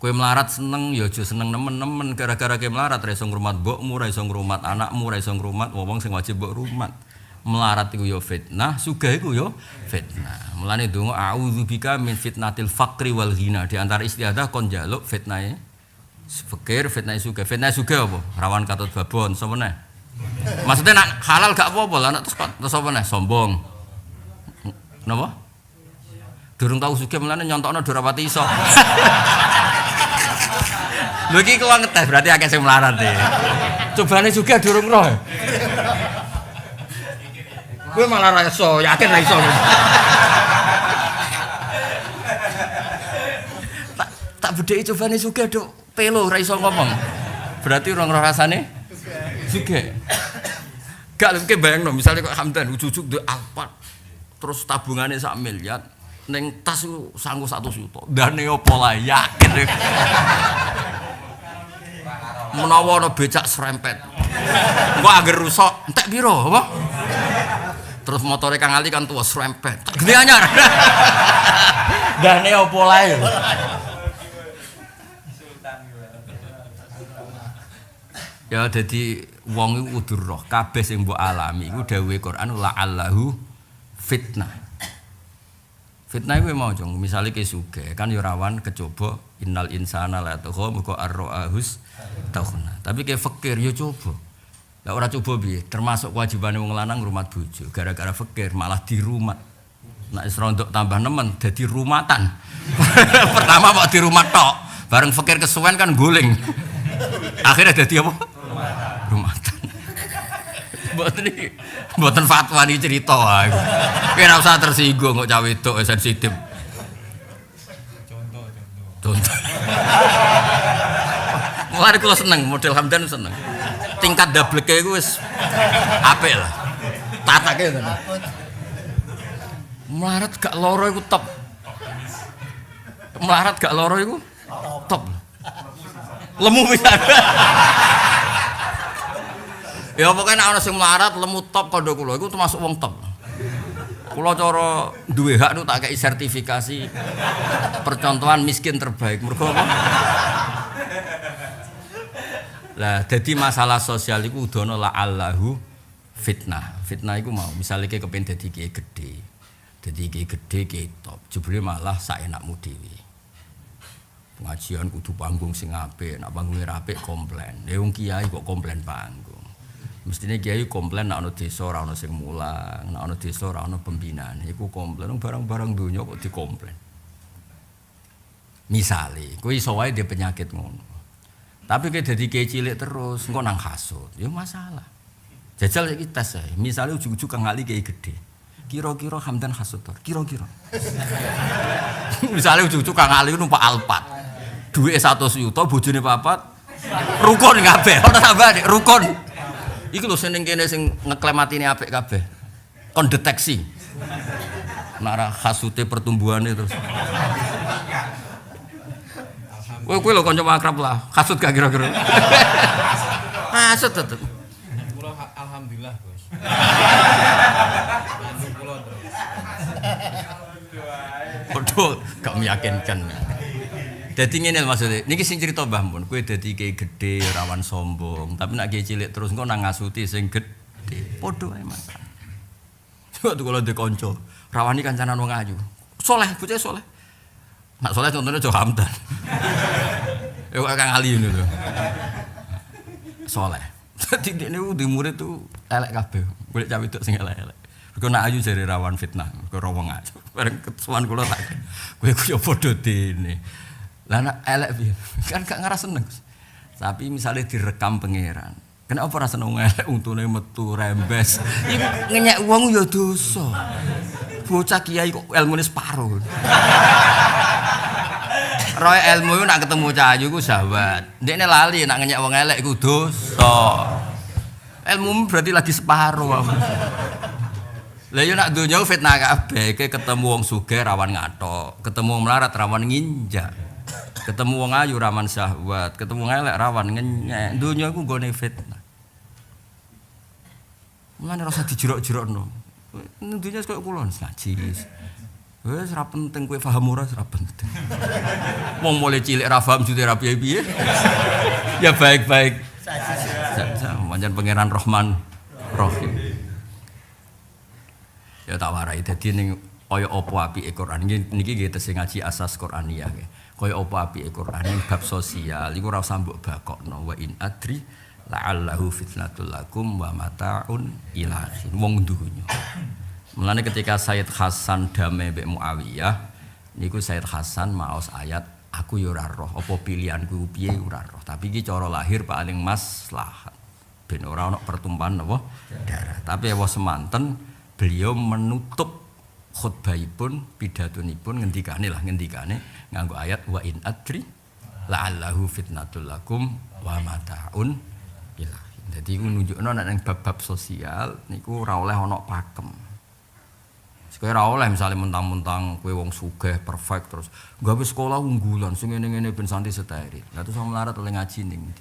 Kowe melarat seneng ya aja seneng nemen-nemen gara-gara kowe melarat ra iso ngrumat mbokmu, ra iso ngrumat anakmu, ra iso ngrumat wong sing wajib mbok rumat. Melarat iku ya fitnah, sugih iku ya fitnah. Mulane donga a'udzubika min fitnatil faqri wal ghina. Di antara istiadah kon njaluk fitnahe fakir, fitnahe sugih. Fitnahe sugih apa? Rawan katut babon, sapa neh? Maksudnya nak halal gak apa-apa lah, nak terus apa neh? Sombong. Napa? Durung tau sugih mulane nyontokno durapati iso. Lho iki kok ngetes berarti akeh sing melarat e. Cobane sugih durung roh. Gue malah ra iso, yakin ra iso. tak bedheki cobane sugih dok pelo ra iso ngomong. Berarti ora rasane sugih. Gak lho ki bayangno misale kok Hamdan ujug-ujug ndek Alphard terus tabungane 1 miliar ning tas ku sanggo 100 juta. Dane opo lah yakin. Menawa ana becak serempet. Engko anggere rusak entek piro apa? Terus motore Kang Ali kan tua serempet. Gede anyar. Dane opo lae. Ya dadi wong iku kudu roh kabeh sing mbok alami iku dawuhe Quran la'allahu fitnah. Fitnah iku mau jong misale ke sugih kan ya rawan kecoba innal insana la yatgha muga arra'ahus takhna. Tapi ke fakir ya coba. Lah ora coba piye? Termasuk kewajibane wong lanang ngrumat bojo. Gara-gara fakir malah dirumat. Nek wis rondok tambah nemen dadi rumatan. Pertama kok dirumat tok, bareng fakir kesuwen kan guling. Akhirnya dadi apa? Rumatan. Mboten fatwa iki cerita wae. Kowe ora usah tersinggung kok cawe wedok sensitif. Contoh. Mulane kula seneng model Hamdan seneng. Tingkat dableke iku wis apik lah. Tatake ngono. Melarat gak loro iku top. Melarat gak loro iku top. Lemu pisan. Ya pokoknya ana sing melarat lemu top kandha kula iku termasuk wong top. Kula cara duwe hak nu tak kei sertifikasi percontohan miskin terbaik. Mergo apa? Lah dadi masalah sosial iku udono la'allahu fitnah. Fitnah iku mau misale ke kepen dadi kiai gedhe. Dadi kiai gedhe kiai top. Jebule malah saenakmu dhewe. Pengajian kudu panggung sing apik, nek panggunge ra apik komplain. Ya wong kiai kok komplain panggung. Mestine kiai komplain nek ana desa ora ana sing mulang, nek ana desa ora ana pembinaan. Iku komplain barang-barang donya kok dikomplain. Misale kowe iso wae dhe penyakit ngono. Tapi kayak jadi kiai cilik terus, engko nang hasud, ya masalah. Jajal iki tes ae. Misale ujug-ujug Kang Ali kiai gede. Kira-kira Hamdan hasud to? Kira-kira. Misale ujug-ujug Kang Ali numpak Alphard. Duwe 100 juta, bojone 4. Rukun kabeh. Ora tambah nek rukun. Iki lho sing kene sing ngeklaim atine apik kabeh. Kon deteksi. Nek hasude pertumbuhane terus. Kowe lho kanca akrab lah. Hasud gak kira-kira? Hasud tetep. Kula alhamdulillah, Bos. Kula terus. Waduh, gak meyakinkan. Dadi ngene maksudnya, niki sing cerita Mbah Mun, kowe dadi kiai gedhe rawan sombong, tapi nek kiai cilik terus engko nang ngasuti sing gedhe. Padha ae Mas. Coba tuh kalau ndek kanca, rawani kancanan wong ayu. Saleh, bocah saleh. Nek saleh contohnya Jo Hamdan. Ya kok Kang Ali ngono lho. Saleh. Dadi dekne di murid tuh elek kabeh. Golek cah wedok sing elek-elek. Mergo nek ayu jare rawan fitnah, mergo ora wong ayu. Bareng kesuwan kula tak. Kowe ku yo padha dene. Lah nek elek piye? Kan gak ngarah seneng. Tapi misalnya direkam pangeran. Kenapa ora seneng elek untune metu rembes. Iku ngenyek wong ya dosa. Bocah kiai kok ilmune separo. Roy ilmu nak ketemu cah ayu ku sahabat. Ndekne lali nak ngenyek wong elek iku dosa. Ilmu berarti lagi separo. Lah yo nak donya fitnah kabeh, ketemu wong sugih rawan ngathok, ketemu wong melarat rawan nginjak. Ketemu wong ayu rawan syahwat, ketemu wong elek rawan ngenyek. Donya iku nggone fitnah. Mulane rasa dijerok-jerokno. Intinya koyo kula ngaji. Wis ora penting kowe paham ora ora penting. Wong mulai cilik ra paham jute ra piye-piye. Ya baik-baik saja. Pancen pangeran Rahman Rahim. Ya tak warai dadi ning kaya apa apike Quran niki nggih tesih ngaji asas Qur'aniyah nggih. Kaya apa apike Quran ning bab sosial iku ora usah mbok bakokno wa in adri la'allahu fitnatul lakum wa mata'un ilahin wong dunya. Mulane ketika Sayyid Hasan damai mbek Muawiyah niku Sayyid Hasan maos ayat aku yo ora roh apa pilihanku piye ora roh tapi iki cara lahir paling maslahat ben ora ana pertumpahan apa darah. Tapi ya semanten beliau menutup khutbahipun pidatonipun ngendikane nganggo ayat wa in adri la'allahu fitnatul lakum wa mata'un ilahin. Dadi iku nunjukno nek nang bab-bab sosial niku ora oleh ana pakem. Kowe ora oleh misale mentang-mentang kowe wong sugih perfect terus gawe sekolah unggulan sing ngene-ngene ben santri seteri. Lah terus melarat oleh ngaji ning.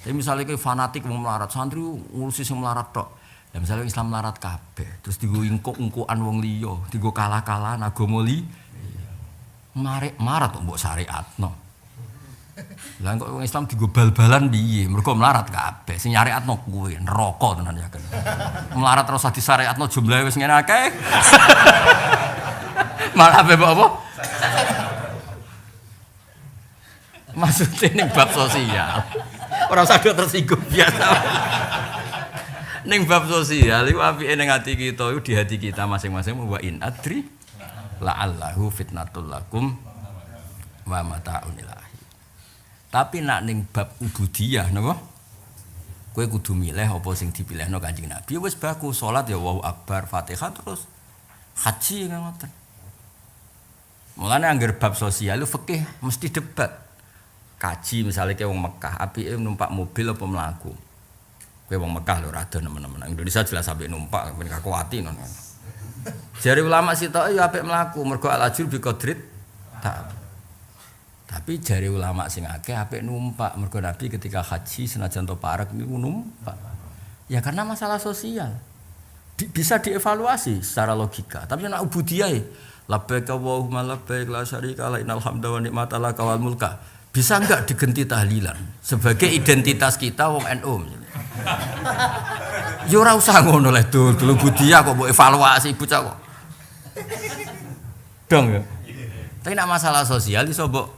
Tapi misale kowe fanatik wong melarat santri ngurusi sing melarat tok. Lah misale Islam melarat kabeh terus digo ingkuk-ingkukan wong liya, digo kalah-kalahan agama li. Marat kok mbok syariatno. Lah kok wong Islam digo bal-balan piye? Mergo melarat kabeh. Sing nyariatno kuwi neraka tenan ya kan. Melarat terus disyariatno jumlahe wis ngene akeh. Malah bebok apa? Maksudnya ning bab sosial. Ora usah tersinggung biasa. Ning bab sosial iku apike ning ati kita iku di hati kita masing-masing wa in adri la'allahu fitnatul lakum wa mata'un ilahi. Tapi nak ning bab ubudiyah napa? Kowe kudu milih apa sing dipilihno Kanjeng Nabi wis bagus salat ya Allahu Akbar Fatihah terus haji ngoten. Mulane angger bab sosial lu fikih mesti debat. Kaji misalnya ke wong Mekah, apike numpak mobil apa mlaku. Kowe wong Mekah lho rada nemen-nemen. Indonesia jelas sampe numpak ben kakuati non. Jare ulama sitok ya apik mlaku mergo al-ajr bi qadrit tak. Tapi jare ulama sing akeh apik numpak mergo Nabi ketika haji senajan to parek niku numpak. Ya karena masalah sosial. Bisa dievaluasi secara logika. Tapi nek ubudiyah labbaik Allahumma labbaik la syarika la innal hamda wa ni'mata laka wal mulka. Bisa enggak digenti tahlilan sebagai identitas kita wong NU. Ya ora usah ngono le dulu budaya kok mbok evaluasi bocah kok. Dong ya. Tapi nek masalah sosial iso mbok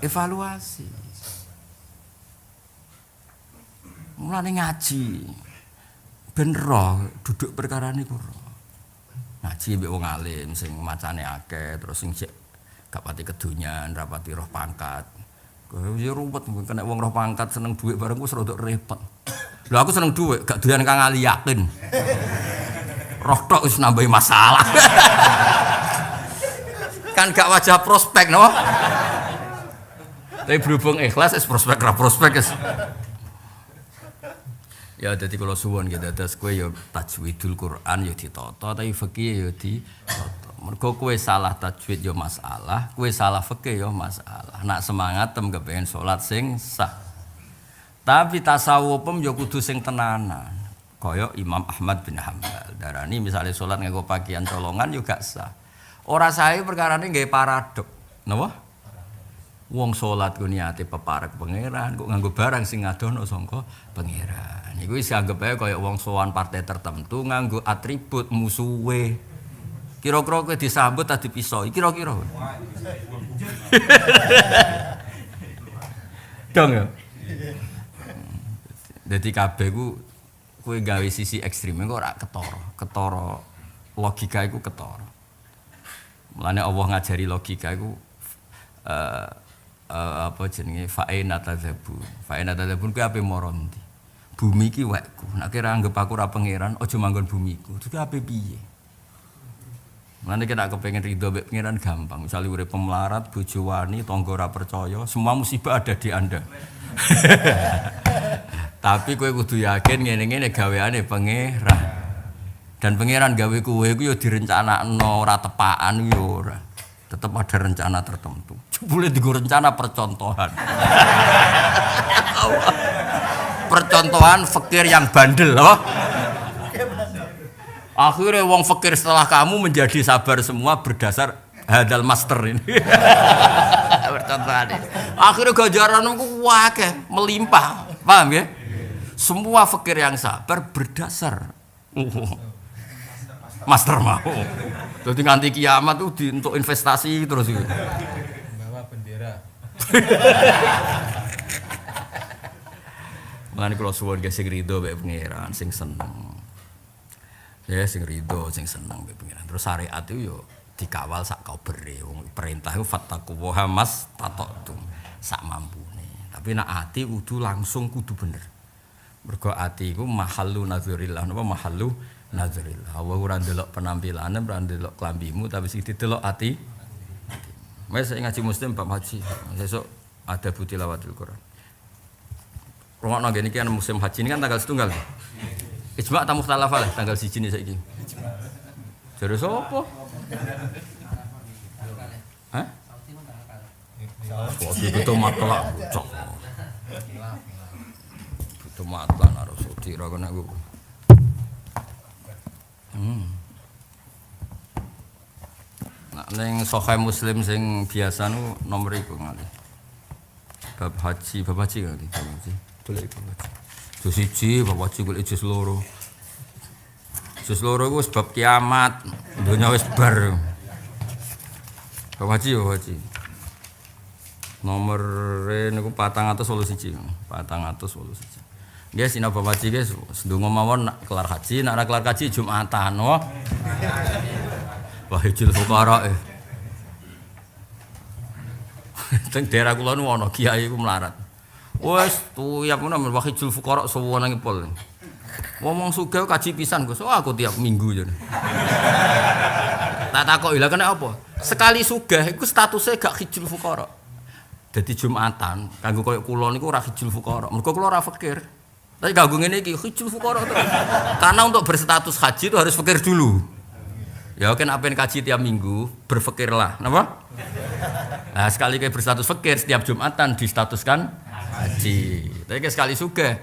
evaluasi. Mulane ngaji ben roh duduk perkara niku roh. Ngaji mbek wong alim sing macane akeh terus sing gak pati kedonyan, rapati roh pangkat. Ya rumput kena wong roh pangkat seneng dhuwit bareng ku rada repot. Lho aku seneng dhuwit gak doyan kang ali yakin. Roh tok wis nambahi masalah. Kan gak wajah prospek no. Tapi berhubung ikhlas wis prospek ra prospek wis. Ya dadi kula suwun gitu terus kowe ya tajwidul Quran ya ditata tapi fikih ya ditata. Mergo kowe salah tajwid ya masalah, kowe salah fikih ya masalah. Nak semangat tem kepengin salat sing sah. Tapi tasawuf pem ya kudu sing tenanan. Kaya Imam Ahmad bin Hanbal. Darani misalnya salat nganggo pakaian colongan ya gak sah. Ora sae perkarane nggawe paradok. Napa? Wong salat ku niate peparek pangeran, kok nganggo barang sing ngadono sangka pangeran. Iku wis anggap ae kaya wong sowan partai tertentu nganggo atribut musuhe. Kira-kira kowe disambut ta dipisoi? Kira-kira. Dong ya. Dadi kabeh ku kowe gawe sisi ekstrem kok ora ketara. Ketara logika iku ketara. Mulane Allah ngajari logika iku apa jenenge fa'ina tadzabun. Fa'ina tadzabun kuwi ape moronti. Bumi iki wekku. Nek kira anggap aku ora pangeran, aja manggon bumiku. Iki ape piye? Mulane kena kepengin ridho mbek pangeran gampang. Misale urip pemelarat, bojo wani, tangga ora percaya, semua musibah ada di Anda. Tapi kowe kudu yakin ngene-ngene gaweane pangeran. Dan pangeran gawe kowe iku ya direncanakno, ora tepakan ya ora. Tetep ada rencana tertentu. Jebule digo rencana percontohan. Percontohan fakir yang bandel, apa? Akhirnya wong fakir setelah kamu menjadi sabar semua berdasar hadal master ini. Bercontohan. Akhirnya ganjaranmu akeh melimpah. Paham ya? Semua fakir yang sabar berdasar master mau. Jadi nganti kiamat tuh untuk investasi terus itu. Bawa bendera. Mulane kula suwun ge sing rido mek pangeran, sing seneng. Ya sing rido, sing seneng mek pangeran. Terus syariat itu yo dikawal sak kabere. Wong perintah iku fattaquwa mas tatok sak mampune. Tapi nek ati kudu langsung kudu bener. Mergo ati iku mahallu nadzirillah, napa mahallu nadzirillah. Allah ora ndelok penampilane, ora ndelok klambimu, tapi sing didelok ati. Wes ngaji muslim bab haji. Besok ada tilawatul Quran. Rungokno ngene iki kan musim haji ini kan tanggal 1. Ijma' ta mukhtalaf lah tanggal 1 ini saiki. Jare sapa? Hah? Waktu itu matlak cok. Itu matlak harus dira kena aku. Nah, ning Sahih Muslim sing biasa nu nomor iku ngali. Bab haji ngali. Boleh bab haji. Juz 1 bab haji kok juz 2. Juz 2 iku wis bab kiamat, donya wis bar. Bab haji yo haji. Nomor niku 481. 481. Nggih sinau bab haji guys, sedonga mawon nak kelar haji, nak ora kelar haji Jumatan, wah. Wahidul fuqara. Teng daerah kula nu ana kiai ku melarat. Wes tuyap ngono wahidul fuqara suwone pol. Ngomong sugih kaji pisan Gus. Oh aku tiap minggu jane. Tak takoki lha kena apa? Sekali sugih iku statusnya gak hijul fuqara. Dadi Jumatan kanggo koyo kula niku ora hijul fuqara. Mergo kula ora fakir. Tapi kanggo ngene iki hijul fuqara terus. Karena untuk berstatus haji itu harus fakir dulu. Ya kan apen kaji tiap minggu, berfikirlah, napa? Nah, sekali kayak berstatus fakir setiap Jumatan distatuskan haji. Tapi kayak sekali sugih.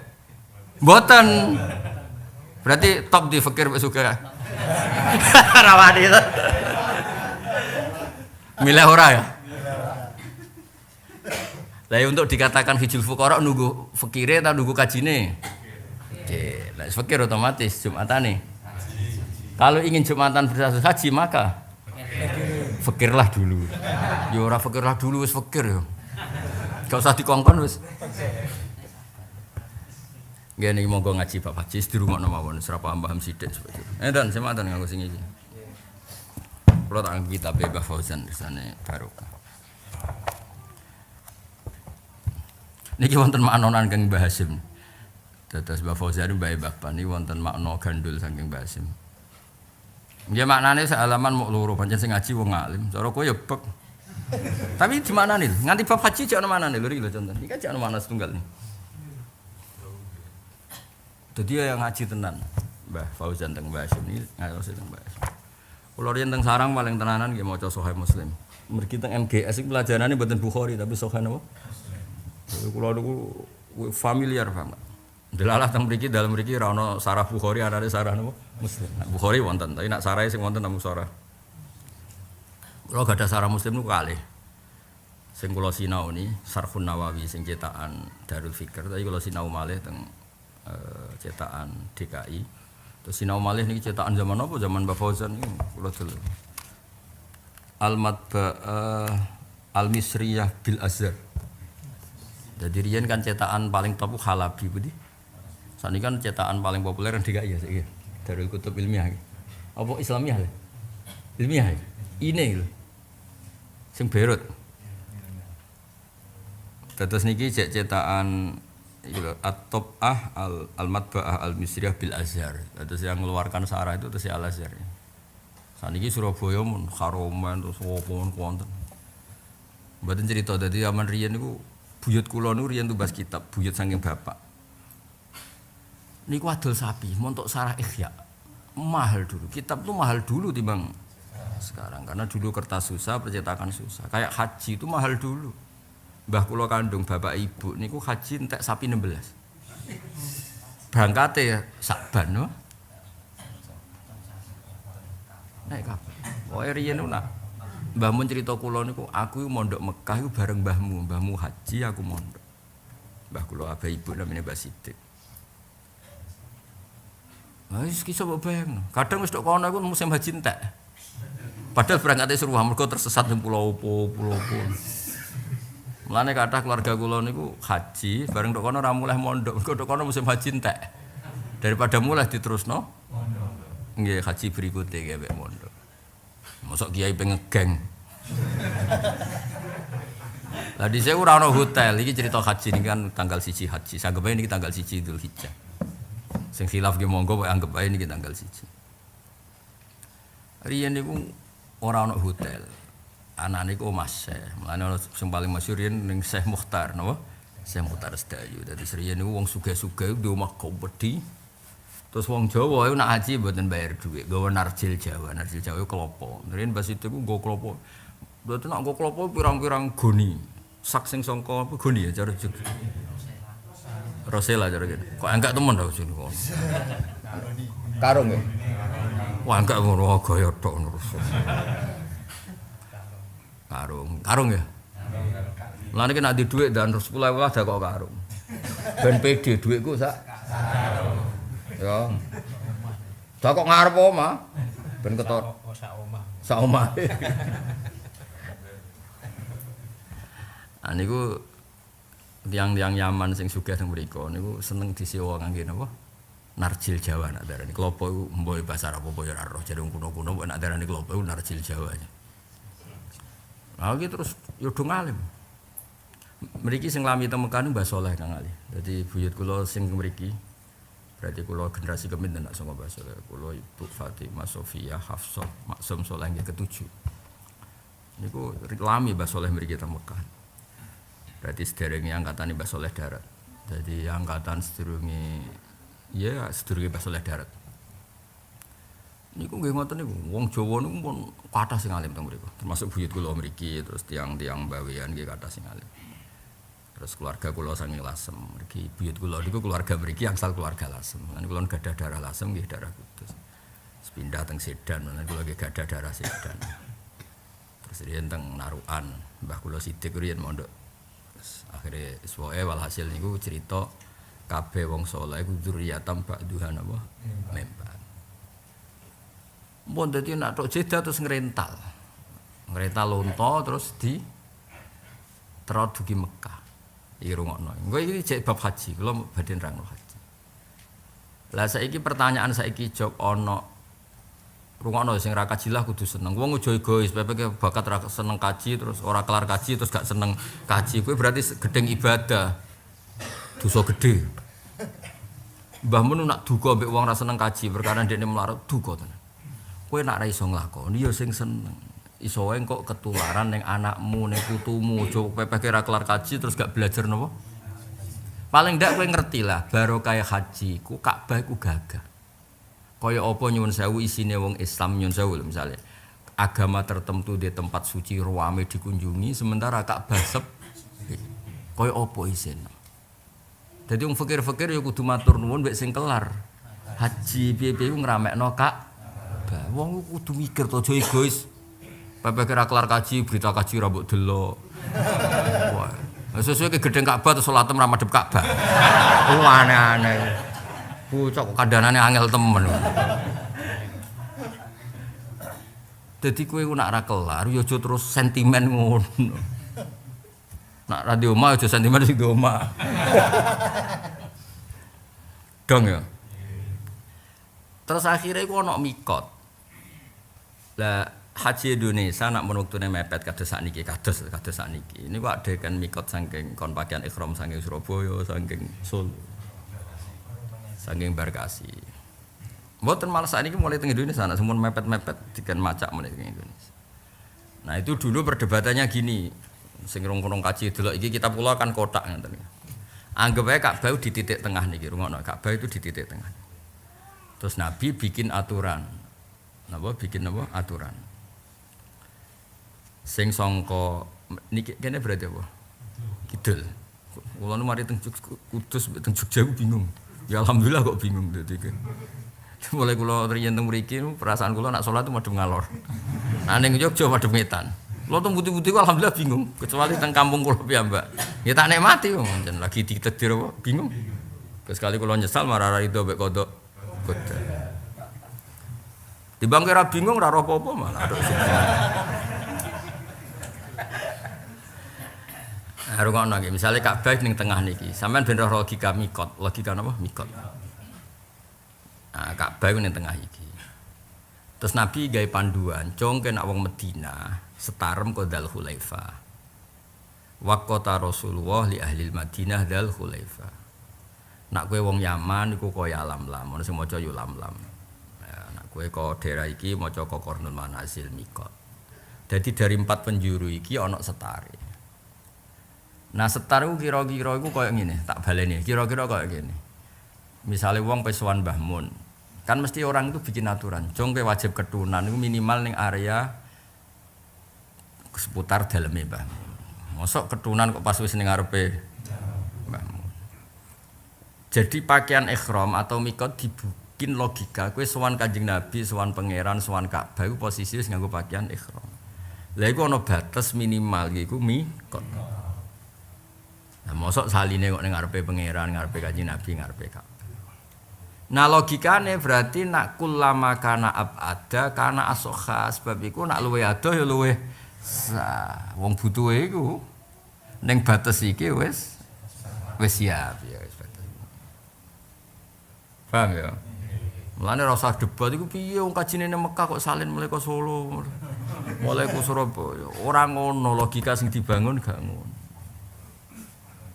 Mboten. Berarti top di fakir sugih. Rawani itu. Milih ora ya? Lah untuk dikatakan hijul fuqara nunggu fakire ta nunggu kajine? Oke, lah fakir otomatis Jumatane. Kalau ingin Jumatan berstatus haji maka fakirlah dulu. Ya ora fakirlah dulu wis fakir ya. Gak usah dikongkon wis. Nggih niki monggo ngaji bab haji dirungokno mawon ora paham sithik seperti itu. Dan sematan nganggo sing iki. Kula tak kitab Mbah Fauzan disane barokah. Niki wonten maknonan Kang Mbah Hasim. Dados Mbah Fauzan Mbah Bapak niki wonten makna gandul saking Mbah Hasim. Nggih maknane sakalaman mok loro pancen sing ngaji wong alim. Cara kowe ya bek. Tapi di mana nih? Nganti bab haji jek ana manane lho iki lho contoh. Iki kan jek ana mana setunggal nih. Dadi yang ngaji tenan. Mbah Fauzan teng Mbah Hasim iki ngaos teng Mbah Hasim. Kula riyen teng sarang paling tenanan nggih maca Sahih Muslim. Mergi teng MGS iki pelajarane mboten Bukhari tapi Sahih napa? Kula niku familiar banget. Delalah teng mriki dalem mriki ora ana sarah Bukhari, anane sarah napa? Muslim. Nah, Bukhari wonten, tapi nak sarahe sing wonten namung sarah. Kula gadah sarah Muslim niku kalih. Sing kula sinau ni Sarhun Nawawi sing cetakan Darul Fikr, tapi kula sinau malih teng cetakan DKI. Terus sinau malih niki cetakan zaman apa? Zaman Mbah Fauzan niku kula delok. Al-Matba'ah Al-Misriyah bil Azhar. Jadi riyen kan cetakan paling top Halabi budi. Saat ini kan cetakan paling populer yang DKI ya sih, Darul Kutub Ilmiah. Apa Islamiyah lah? Ilmiah. Ini lho. Sing Beirut. Terus niki cetakan At-Tab'ah Al-Matba'ah Al-Misriyah bil Azhar. Terus yang mengeluarkan sarah itu terus Al-Azhar. Saat ini Surabaya mun Karoman terus opo wonten. Mboten cerita dadi zaman riyen niku buyut kula niku riyen tumbas kitab, buyut saking bapak. Niku adol sapi, montok sarah Ihya. Mahal dulu. Kitab tuh mahal dulu timbang sekarang karena dulu kertas susah, percetakan susah. Kayak haji itu mahal dulu. Mbah kula kandung bapak ibu niku haji entek sapi 16. Berangkate ya Sakban no. Naik kabeh. Pokoke riyen niku nak mbahmu cerita kula niku aku mondok Mekah iku bareng mbahmu haji aku mondok. Mbah kula abah ibu namanya Mbah Sidik. Nah, wis kisah mbok bayangno. Kadang wis tok kono iku musim haji entek. Padahal berangkate seruah mergo tersesat ning pulau opo. Mulane kathah keluarga kula niku haji bareng tok kono ora mulih mondok. Mergo tok kono musim haji entek. Daripada mulih diterusno. Nggih haji berikutnya nggih mek mondok. Mosok kiai pengen geng. Lah dhisik ora ono hotel, iki cerita haji niki kan tanggal 1 haji. Sanggep ae niki tanggal 1 Dzulhijjah. Sing khilaf ki monggo kok anggap ae niki tanggal 1. Riyen niku ora ono hotel. Anake niku Mas Syekh. Mulane ono sing paling masyhur riyen ning Syekh Mukhtar napa? Syekh Mukhtar Sedayu. Dadi riyen niku wong sugih-sugih di omah kompedi. Terus wong Jawa itu nak haji mboten bayar dhuwit, nggawa narjil Jawa. Narjil Jawa itu klopo. Riyen pas itu ku nggo klopo. Mboten nak nggo klopo pirang-pirang goni. Sak sing sangka apa goni ya cara Jogja. Rosela cara kene. Kok enggak temen to sini kok. Karung ya. Wah enggak ngono gaya tok ngono. Karung ya. Mulane nek di dhuwit dan 10.000 ada kok karung. Ben PD dhuwitku sak karung. Ya. Dak kok ngarep omah. Ben ketor. Sak omah. Sak omah. Niku tiang-tiang Yaman sing sugih teng mriku niku seneng disewa ngangge napa? Narjil Jawa nak darani. Klopo iku mboh bahasa Arab apa ya ora roh. Jare kuno-kuno nak darani klopo iku narjil Jawa. Lah iki terus yo do ngalim. Mriki sing lami teng Mekah niku Mbah Saleh kang ali. Dadi buyut kula sing mriki berarti kula generasi keminten nak sanga Mbah Saleh. Kula Ibu Fatimah Sofia Hafsah Maksum Saleh nggih ketujuh. Niku lami Mbah Saleh mriki teng Mekah. Berarti sederenge angkatan Mbah Saleh darat. Jadi angkatan sedurunge Mbah Saleh darat. Niku nggih ngoten niku. Wong Jawa niku pun kathah sing alim teng mriku. Termasuk buyut kula mriki, terus tiang-tiang bawean nggih kathah sing alim. Terus keluarga kula saking Lasem. Mriki buyut kula niku keluarga mriki angsal keluarga Lasem. Lan kula gadah darah Lasem nggih darah Kudus. Sepindah teng Sedan, lan kula nggih gadah darah Sedan. Terus riyen teng Narukan, Mbah kula Sidik riyen mondok. Akhirnya sesuai walhasil niku cerita kabeh wong saleh iku dzurriyatam ba'duhan apa mempan. Mun dadi nak tok jeda terus ngrental. Ngrental lonto terus di terus dugi Mekah. Iki rungokno. Engko iki cek bab haji, kula badhe nerangno haji. Lah saiki pertanyaan saiki jog ana rungokno sing ra kaji lah kudu seneng. Wong ojo egois, pepeke bakat ra seneng kaji terus ora kelar kaji terus gak seneng kaji. Kuwi berarti gedeng ibadah. Dosa gedhe. Mbah Mun nak duka mbek wong ra seneng kaji perkara ndekne melarat duka tenan. Kowe nak ra iso nglakoni ya sing seneng. Iso wae kok ketularan ning anakmu, ning putumu, ojo pepeke ra kelar kaji terus gak belajar napa. Paling ndak kowe ngerti lah barokah haji ku Ka'bah iku gagah. Kaya apa nyuwun sewu isine wong Islam nyuwun sewu misale agama tertentu di tempat suci ruame dikunjungi sementara Ka'bah sepi. Kaya apa isine. Dadi wong fakir-fakir ya kudu matur nuwun mbek sing kelar haji piye-piye ku ngramekno Ka'bah. Wong kudu mikir to aja egois. Pepe kira kelar kaji berita kaji ra mbok delok. Wah. Sesuai ke gedeng Ka'bah terus salat ra madhep Ka'bah. Aneh-aneh. Bocah kok kandhanane angel temen. Dadi kowe nak ra kelar ya aja terus sentimen ngono. Nak ra di omah aja sentimen sing di omah. Dong ya. Terus akhirnya iku ana mikot. Lah haji Indonesia nak menuktune mepet kados sakniki kados sakniki. Niku adekan mikot saking kon pakaian ihram saking Surabaya, saking Solo. Saking Barkasi. Mboten malah sakniki mulai teng Indonesia ana semun mepet-mepet diken macak mulai teng Indonesia. Nah, itu dulu perdebatannya gini. Sing rong-rong kaji delok iki kitab kula kan kotak ngoten. Anggap ae Ka'bah di titik tengah niki, rungokno. Ka'bah itu di titik tengah. Terus Nabi bikin aturan. Napa bikin napa? Aturan. Sing sangka niki kene berarti apa? Kidul. Kula nu mari teng Kudus teng Jogja bingung. Ya alhamdulillah kok bingung dadi. Mulai kula riyen teng mriki perasaan kula nak salat madhep ngalor. Nah ning Jogja madhep ngetan. Kula teng putih-putih alhamdulillah bingung, kecuali teng kampung kula piyambak. Ya tak nikmati kok pancen lagi ditedir apa bingung. Sekali kula nyesal marah itu mbek kodok. Timbang kira bingung ora apa-apa malah ada rungokno nggih, misale Ka'bah ning tengah niki, sampean ben roh logika mikot, logika napa? Mikot. Nah, Ka'bah ning tengah iki. Terus Nabi gawe panduan, congke nek wong Madinah setarem kok Dzul Hulaifah. Waqata Rasulullah li ahli Madinah Dzul Hulaifah. Nak kowe wong Yaman iku kaya lam-lam, ono sing maca yo lam-lam. Ya, nak kowe kok daerah iki maca Qarnul Manazil mikot. Jadi dari 4 penjuru iki ana setare. Nah setar itu kira-kira itu kayak gini, tak baleni, kira-kira kayak gini. Misalnya wong pesuan Mbah Mun, kan mesti orang itu bikin aturan, jong ke wajib ketunan itu minimal ning area seputar dalamnya Mbah Mun. Mosok ketunan kok pas wis ning ngarepe Mbah Mun. Jadi pakaian ihram atau mikot dibikin logika, kowe sowan Kanjeng Nabi, sowan pangeran, sowan Ka'bah iku posisi wis nganggo pakaian ihram. Lah iku ana batas minimal iku mikot. Nah, mosok saline kok ning ngarepe pangeran, ngarepe Kanjeng Nabi, ngarepe Ka'bah. Nah, logikane berarti nak kullama kana abada kana asokha, sebab iku nak luwe adoh ya luwe sah. Wong butuhe iku ning batas iki wis siap ya wis batas. Paham ya? Mulane ora usah debat iku piye wong kajine ning Mekah kok salin mulai ke Solo. Mulai ke Surabaya. Ora ngono logika sing dibangun gak ngono.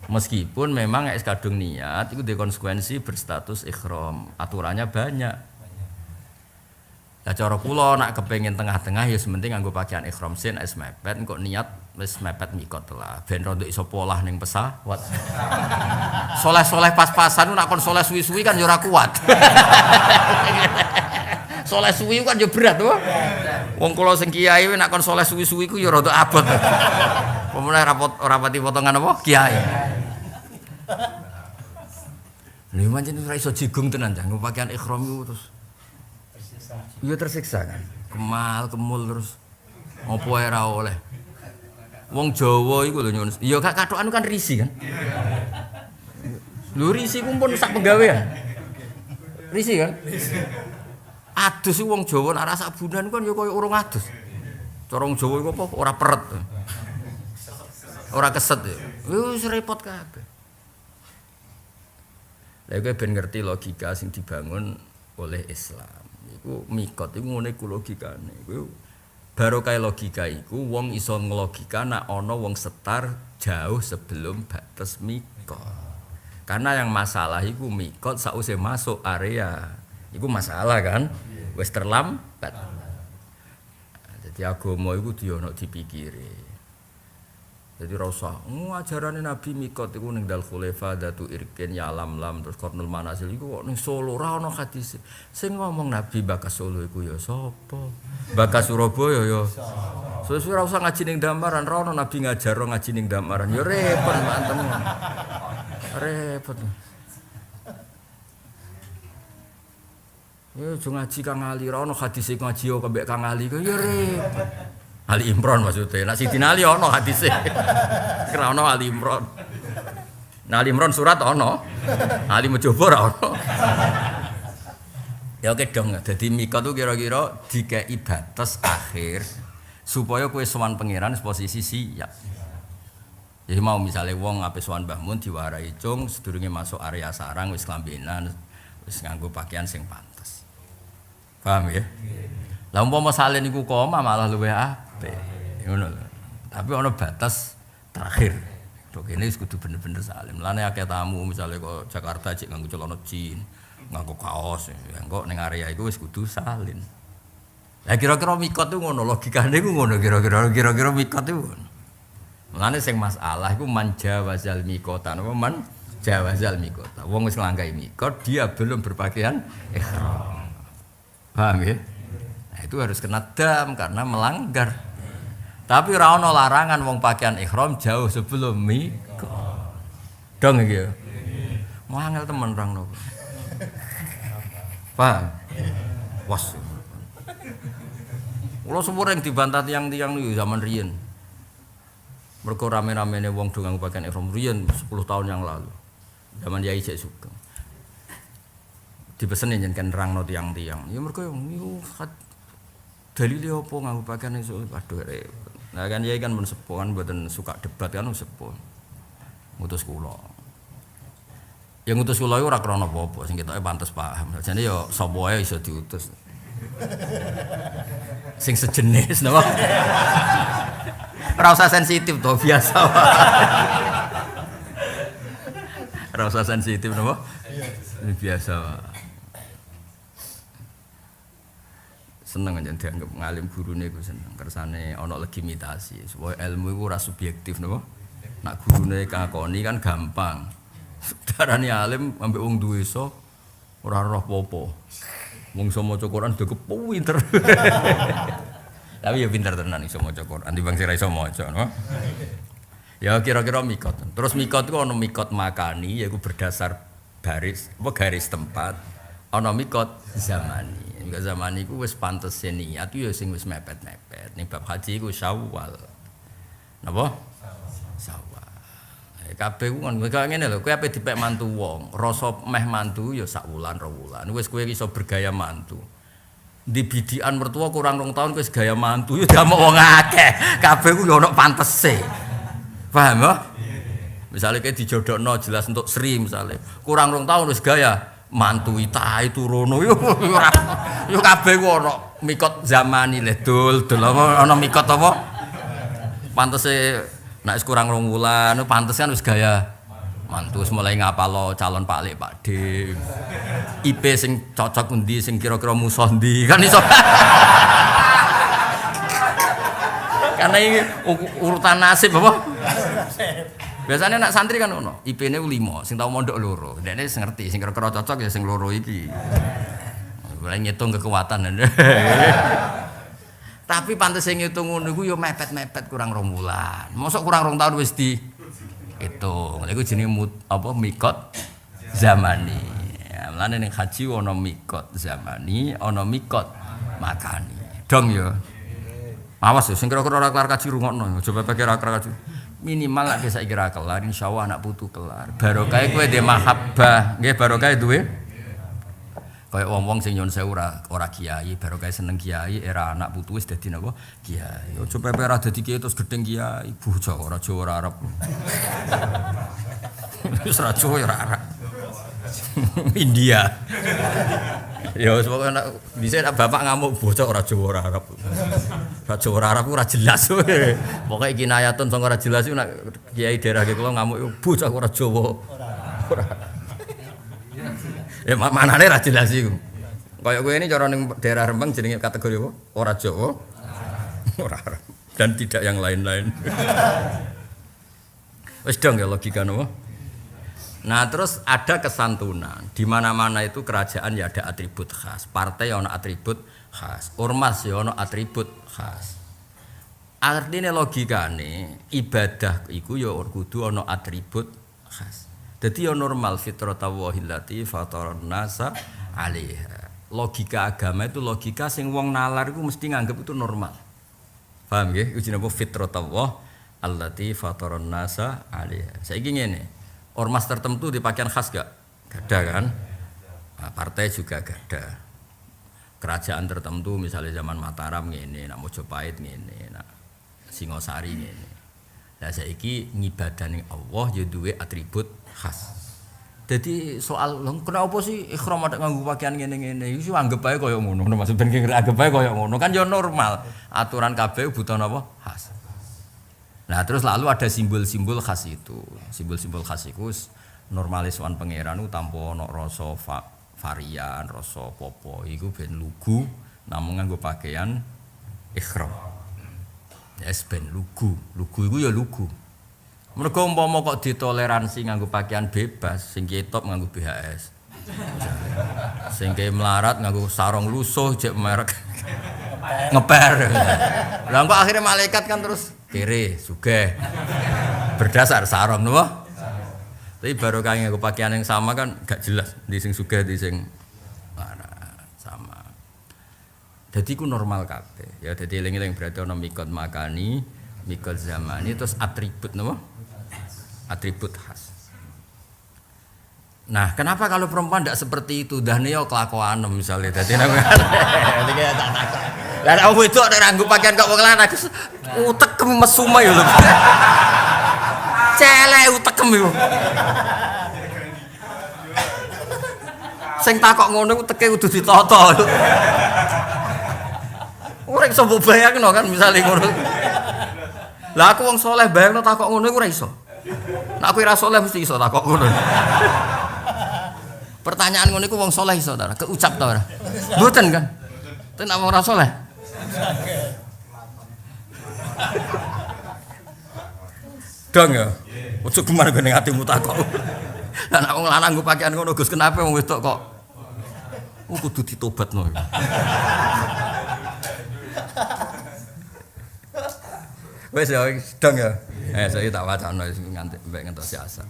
Meskipun memang es kadung niat itu dekonsekuensi berstatus ikhram, aturannya banyak. Ya cara kula nak kepengin tengah-tengah ya sementing nganggo pakaian ikhram sin es mepet kok niat wis mepet mikot lah ben rondo iso polah ning pesawat. Soleh-soleh pas-pasan nak kon soleh suwi-suwi kan ya ora kuat. Soleh suwi kan ya berat to. Wong kula sing kiai nak kon soleh suwi-suwi ku ya rada abot. Pemulai rapati potongan apa? Kiai. Lha pancen ora iso jigung tenan jang pakaian ihram iku terus. Iya tersiksa kan. Kemul terus. Apa ae ora oleh. Wong Jawa iku lho nyun. Ya gak kathokan kan risi kan. Lho risi ku pun sak penggawean. Risi kan? Adus wong Jawa nek sak bulan kan ya koyo urung adus. Cara wong Jawa iku apa ora peret. Ora keset ya. Wis repot kabeh. Lha kowe ben ngerti logika sing dibangun oleh Islam. Iku mikot iku ngene ku logikane. Iku barokah logika iku wong iso nglogika nek ana wong setar jauh sebelum batas mikot. Karena yang masalah iku mikot sausé masuk area. Iku masalah kan? Wis terlambat. Jadi agama iku diono dipikiri. Jadi rasa, ajaran Nabi mikot itu ning Dzul Hulaifah, Dzul Irkin, ya lam-lam terus Qarnul Manazil itu kok ning Solo ora ono hadis. Sing ngomong Nabi bakas Solo iku ya sapa? Bakas Surabaya ya. Sesuai ora usah ngaji ning Damaran, ora ono Nabi ngajar ngaji ning Damaran. Ya repot mantem. Repot. Ya aja ngaji Kang Ali, ora ono hadis ngaji yo kembek Kang Ali ya repot. Ali Imran maksudnya, nak Sidina Ali ono hadise. Kira ono Ali Imran. Nah Ali Imran surat ono, Ali Mujobor ono. Ya oke dong, jadi mikot itu kira-kira dikei batas akhir supaya kowe sowan pangeran posisi siap. Jadi mau misalnya wong ape sowan Mbah Mun diwarai cung sedurunge masuk area sarang wis klambenan, wis nganggo pakaian sing pantes. Paham ya? Lah umpama salin iku koma malah luwih apik. Ngono lho. Tapi ana batas terakhir. Dok kene wis kudu bener-bener salin. Mulane akeh tamu misale kok Jakarta cek nganggo celana jeans, nganggo kaos, ya engko ning area iku wis kudu salin. Lah kira-kira mikot itu ngono, logikane iku ngono kira-kira mikot itu. Mulane sing masalah iku man jawazal mikota, napa man jawazal mikota. Wong wis nglangkai mikot, dia belum berpakaian ihram. Paham ya? Nah, itu harus kena dam karena melanggar. Tapi ora ono larangan wong pakaian ihram jauh sebelum mikot. Dong iki ya. Mau angel temen rang nopo. Paham? Was. Kula sumureng dibantah tiang-tiang niku zaman riyen. Mergo rame-ramene wong do nganggo pakaian ihram riyen 10 tahun yang lalu. Zaman Yai Cek Sugeng. Dipeseni yen kan nerangno tiang-tiang. Ya mergo niku dalile apa nganggo pakaian iso aduh repot. Nah kan Yai kan mun sepuh kan mboten suka debat kan sepuh. Ngutus kula. Yang ngutus kula iku ora krana apa-apa, sing ketoke pantes paham. Jane ya sapa wae iso diutus. Sing sejenis napa? Ora usah sensitif to, biasa wae. Ora usah sensitif napa? Biasa wae. Seneng aja dianggap ngalim gurune iku seneng. Kersane ana legitimasi supaya ilmu iku ora subjektif napa? Nak gurune kakoni kan gampang. Darani alim ambek wong duwe iso ora roh apa-apa. Wong iso maca Quran udah kepinter. Tapi ya pinter tenan iso maca Quran. Timbang sira iso maca, no? Ya kira-kira mikot. Terus mikot iku ana mikot makani yaiku berdasar garis tempat. Ana mikot zamani. Mikot zamani iku wis pantese niat ya sing wis mepet-mepet. Ning bab haji iku Syawal. Napa? Syawal. Kabeh ku ngono kaya ngene lho, kowe ape dipek mantu wong, rasa meh mantu ya sak wulan 2 wulan. Wis kowe iso bergaya mantu. Di bidikan mertua kurang 2 tahun kowe wis gaya mantu ya diamuk wong akeh. Kabeh ku ya ono pantese. Paham ya? Misale kowe dijodhokno jelas untuk Sri misale. Kurang 2 tahun wis gaya mantu itu rono yo ora. Yo kabeh ku ono mikot zamani le dul ono mikot apa? Pantese nek kurang 2 wulan, pantes kan wis gaya mantu, wis mulai ngapalo calon Pak Lek, Pak D. IP sing cocok endi, sing kira-kira musuh ndi, kan iso. Karena ini urutan nasib apa? Biasanya nak santri kan ngono, IP-ne 5, sing tau mondok 2. Dekne sing ngerti, sing kira-kira cocok ya sing 2 iki. Mulai ngitung kekuatan. Tapi pantes sing ngitung ngono iku ya mepet-mepet kurang 2 wulan. Mosok kurang 2 tahun wis di hitung. Iku jenenge apa mikot zamani. Ya, mulane ning haji ana mikot zamani, ana mikot makani. Dong ya. Awas ya sing kira-kira ora kelar kaji rungokno. Aja pepeke ora kelar kaji. Minimal lek saiki ra kelar insyaallah anak putu kelar. Barokah kowe dhe mahabbah, nggih barokah duwe kaya wong-wong sing nyuwun sewu ora kiai, barokah seneng kiai, era anak putu wis dadi napa? Kiai. Aja pepe ora dadi kiai terus gedeng kiai, bocah ora Jawa ora Arab. Wis ora Jawa ora Arab. India. Ya wis pokoke nek dhisik bapak ngamuk bocah ora Jawa ora Arab. Ora Jawa ora Arab ora jelas. Pokoke kinayatun sing ora jelas iku nek kiai daerah kula ngamuk bocah ora Jawa ora. Ya manane ra jelas iku. Kaya kowe ini cara ning daerah Rembang jenenge kategori apa? Ora Jawa. Ora Arab dan tidak yang lain-lain. Wis dong ya logika napa? Nah, terus ada kesantunan. Di mana-mana itu kerajaan ya ada atribut khas. Partai ya ono atribut khas. Ormas ya ono atribut khas. Artinya logikane ibadah iku ya kudu ono atribut khas. Jadi ya normal fitratallahi allati fataran nasa 'alaiha. Logika agama itu logika sing wong nalar iku mesti nganggep itu normal. Paham nggih? Iku jenenge fitratallah allati fataran nasa 'alaiha. Saiki ngene, ormas tertentu di pakaian khas gak? Gak ada kan? Nah, partai juga gak ada. Kerajaan tertentu misalnya zaman Mataram ngene, nak Mojopahit ngene, nak Singosari ngene. Lah saiki ngibadaning Allah ya duwe atribut khas. Jadi soal kenapa sih ikhram ada nganggo pakaian ngene-ngene iku anggap ae kaya ngono. Maksud ben anggap ae kaya ngono kan ya normal. Aturan kabeh butuh napa? Khas. Nah, terus lalu ada simbol-simbol khas itu. Simbol-simbol khas iku normalis wan pangeran tanpa ana rasa varian, rasa apa iku ben lugu namung nganggo pakaian ikhram. Yes ben lugu. Lugu iku ya lugu. Mergo umpama kok ditoleransi nganggo pakaian bebas, sing ketop nganggo BHS. Sing melarat nganggo sarung lusuh jek merek ngeper. Lah kok akhirnya malaikat kan terus kere sugih. Berdasar sarung napa? Tapi baru nganggo pakaian yang sama kan gak jelas di sing sugih di sing sama. Dadi iku normal kabeh. Ya dadi eling-eling berarti ana mikot makani, mikot zamani terus atribut napa? Atribut khas. Nah, kenapa kalau perempuan tidak seperti itu? Dah nih kelakuan misalnya. Dadi nang dadi kaya tak takon. Lah aku itu ada ranggu pakaian kok wong lanang utekem mesuma ya lho. Celek utekem yo. Sing takok ngono uteke kudu ditata. Ora iso mbok bayangno kan misale ngono. Lah aku wong saleh bayangno takok ngono iku ora iso. Nek aku ora saleh mesti iso takok ngono. Pertanyaan ngono iku wong saleh iso ta ora? Keucap ta ora? Mboten kan? Ten nek wong ora saleh. Dong ya. Ojo gimana ning atimu takok. Lah nek wong lanang nggo pakaian ngono Gus kenapa wong wedok kok kudu ditobatno. Wes ya, dong ya. Saya tak wacana nganti mbek ngentos asar.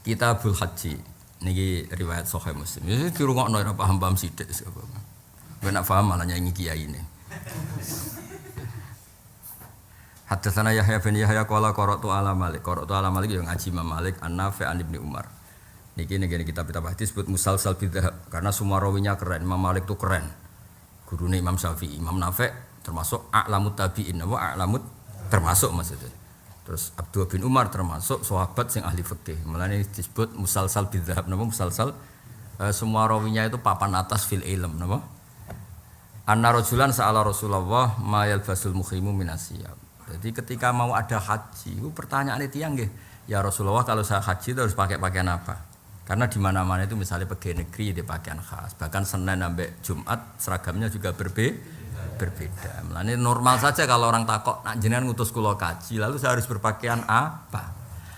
Kitabul Haji niki riwayat Sahih Muslim. Iki dirungokno ora paham-paham sithik sapa. Ben nak paham malah nyanyi kiai ini. Hadatsana Yahya bin Yahya qala qara'tu ala Malik. Qara'tu ala Malik yang ngaji Imam Malik An-Nafi' an Ibnu Umar. Niki kitab-kitab hadis disebut musalsal bidzahab karena semua rawinya keren. Imam Malik tuh keren. Gurune Imam Syafi'i, Imam Nafi' termasuk a'lamut tabi'in, a'lamut termasuk maksudnya. Terus Abdullah bin Umar termasuk sahabat yang ahli fikih. Mulane disebut musalsal bidzahab, napa musalsal semua rawinya itu papan atas fil ilm, napa? Anna rajulan sa'ala Rasulullah ma yalbasul muhrimu minasiyab. Jadi ketika mau ada haji, itu pertanyaan tiyang nggih, ya Rasulullah kalau saya haji itu harus pakai pakaian apa? Karena di mana-mana itu misalnya pegawai negeri di pakaian khas, bahkan Senin sampai Jumat seragamnya juga berbeda. Mulane normal saja kalau orang takok, nak jenengan ngutus kula kaji, lalu saya harus berpakaian apa?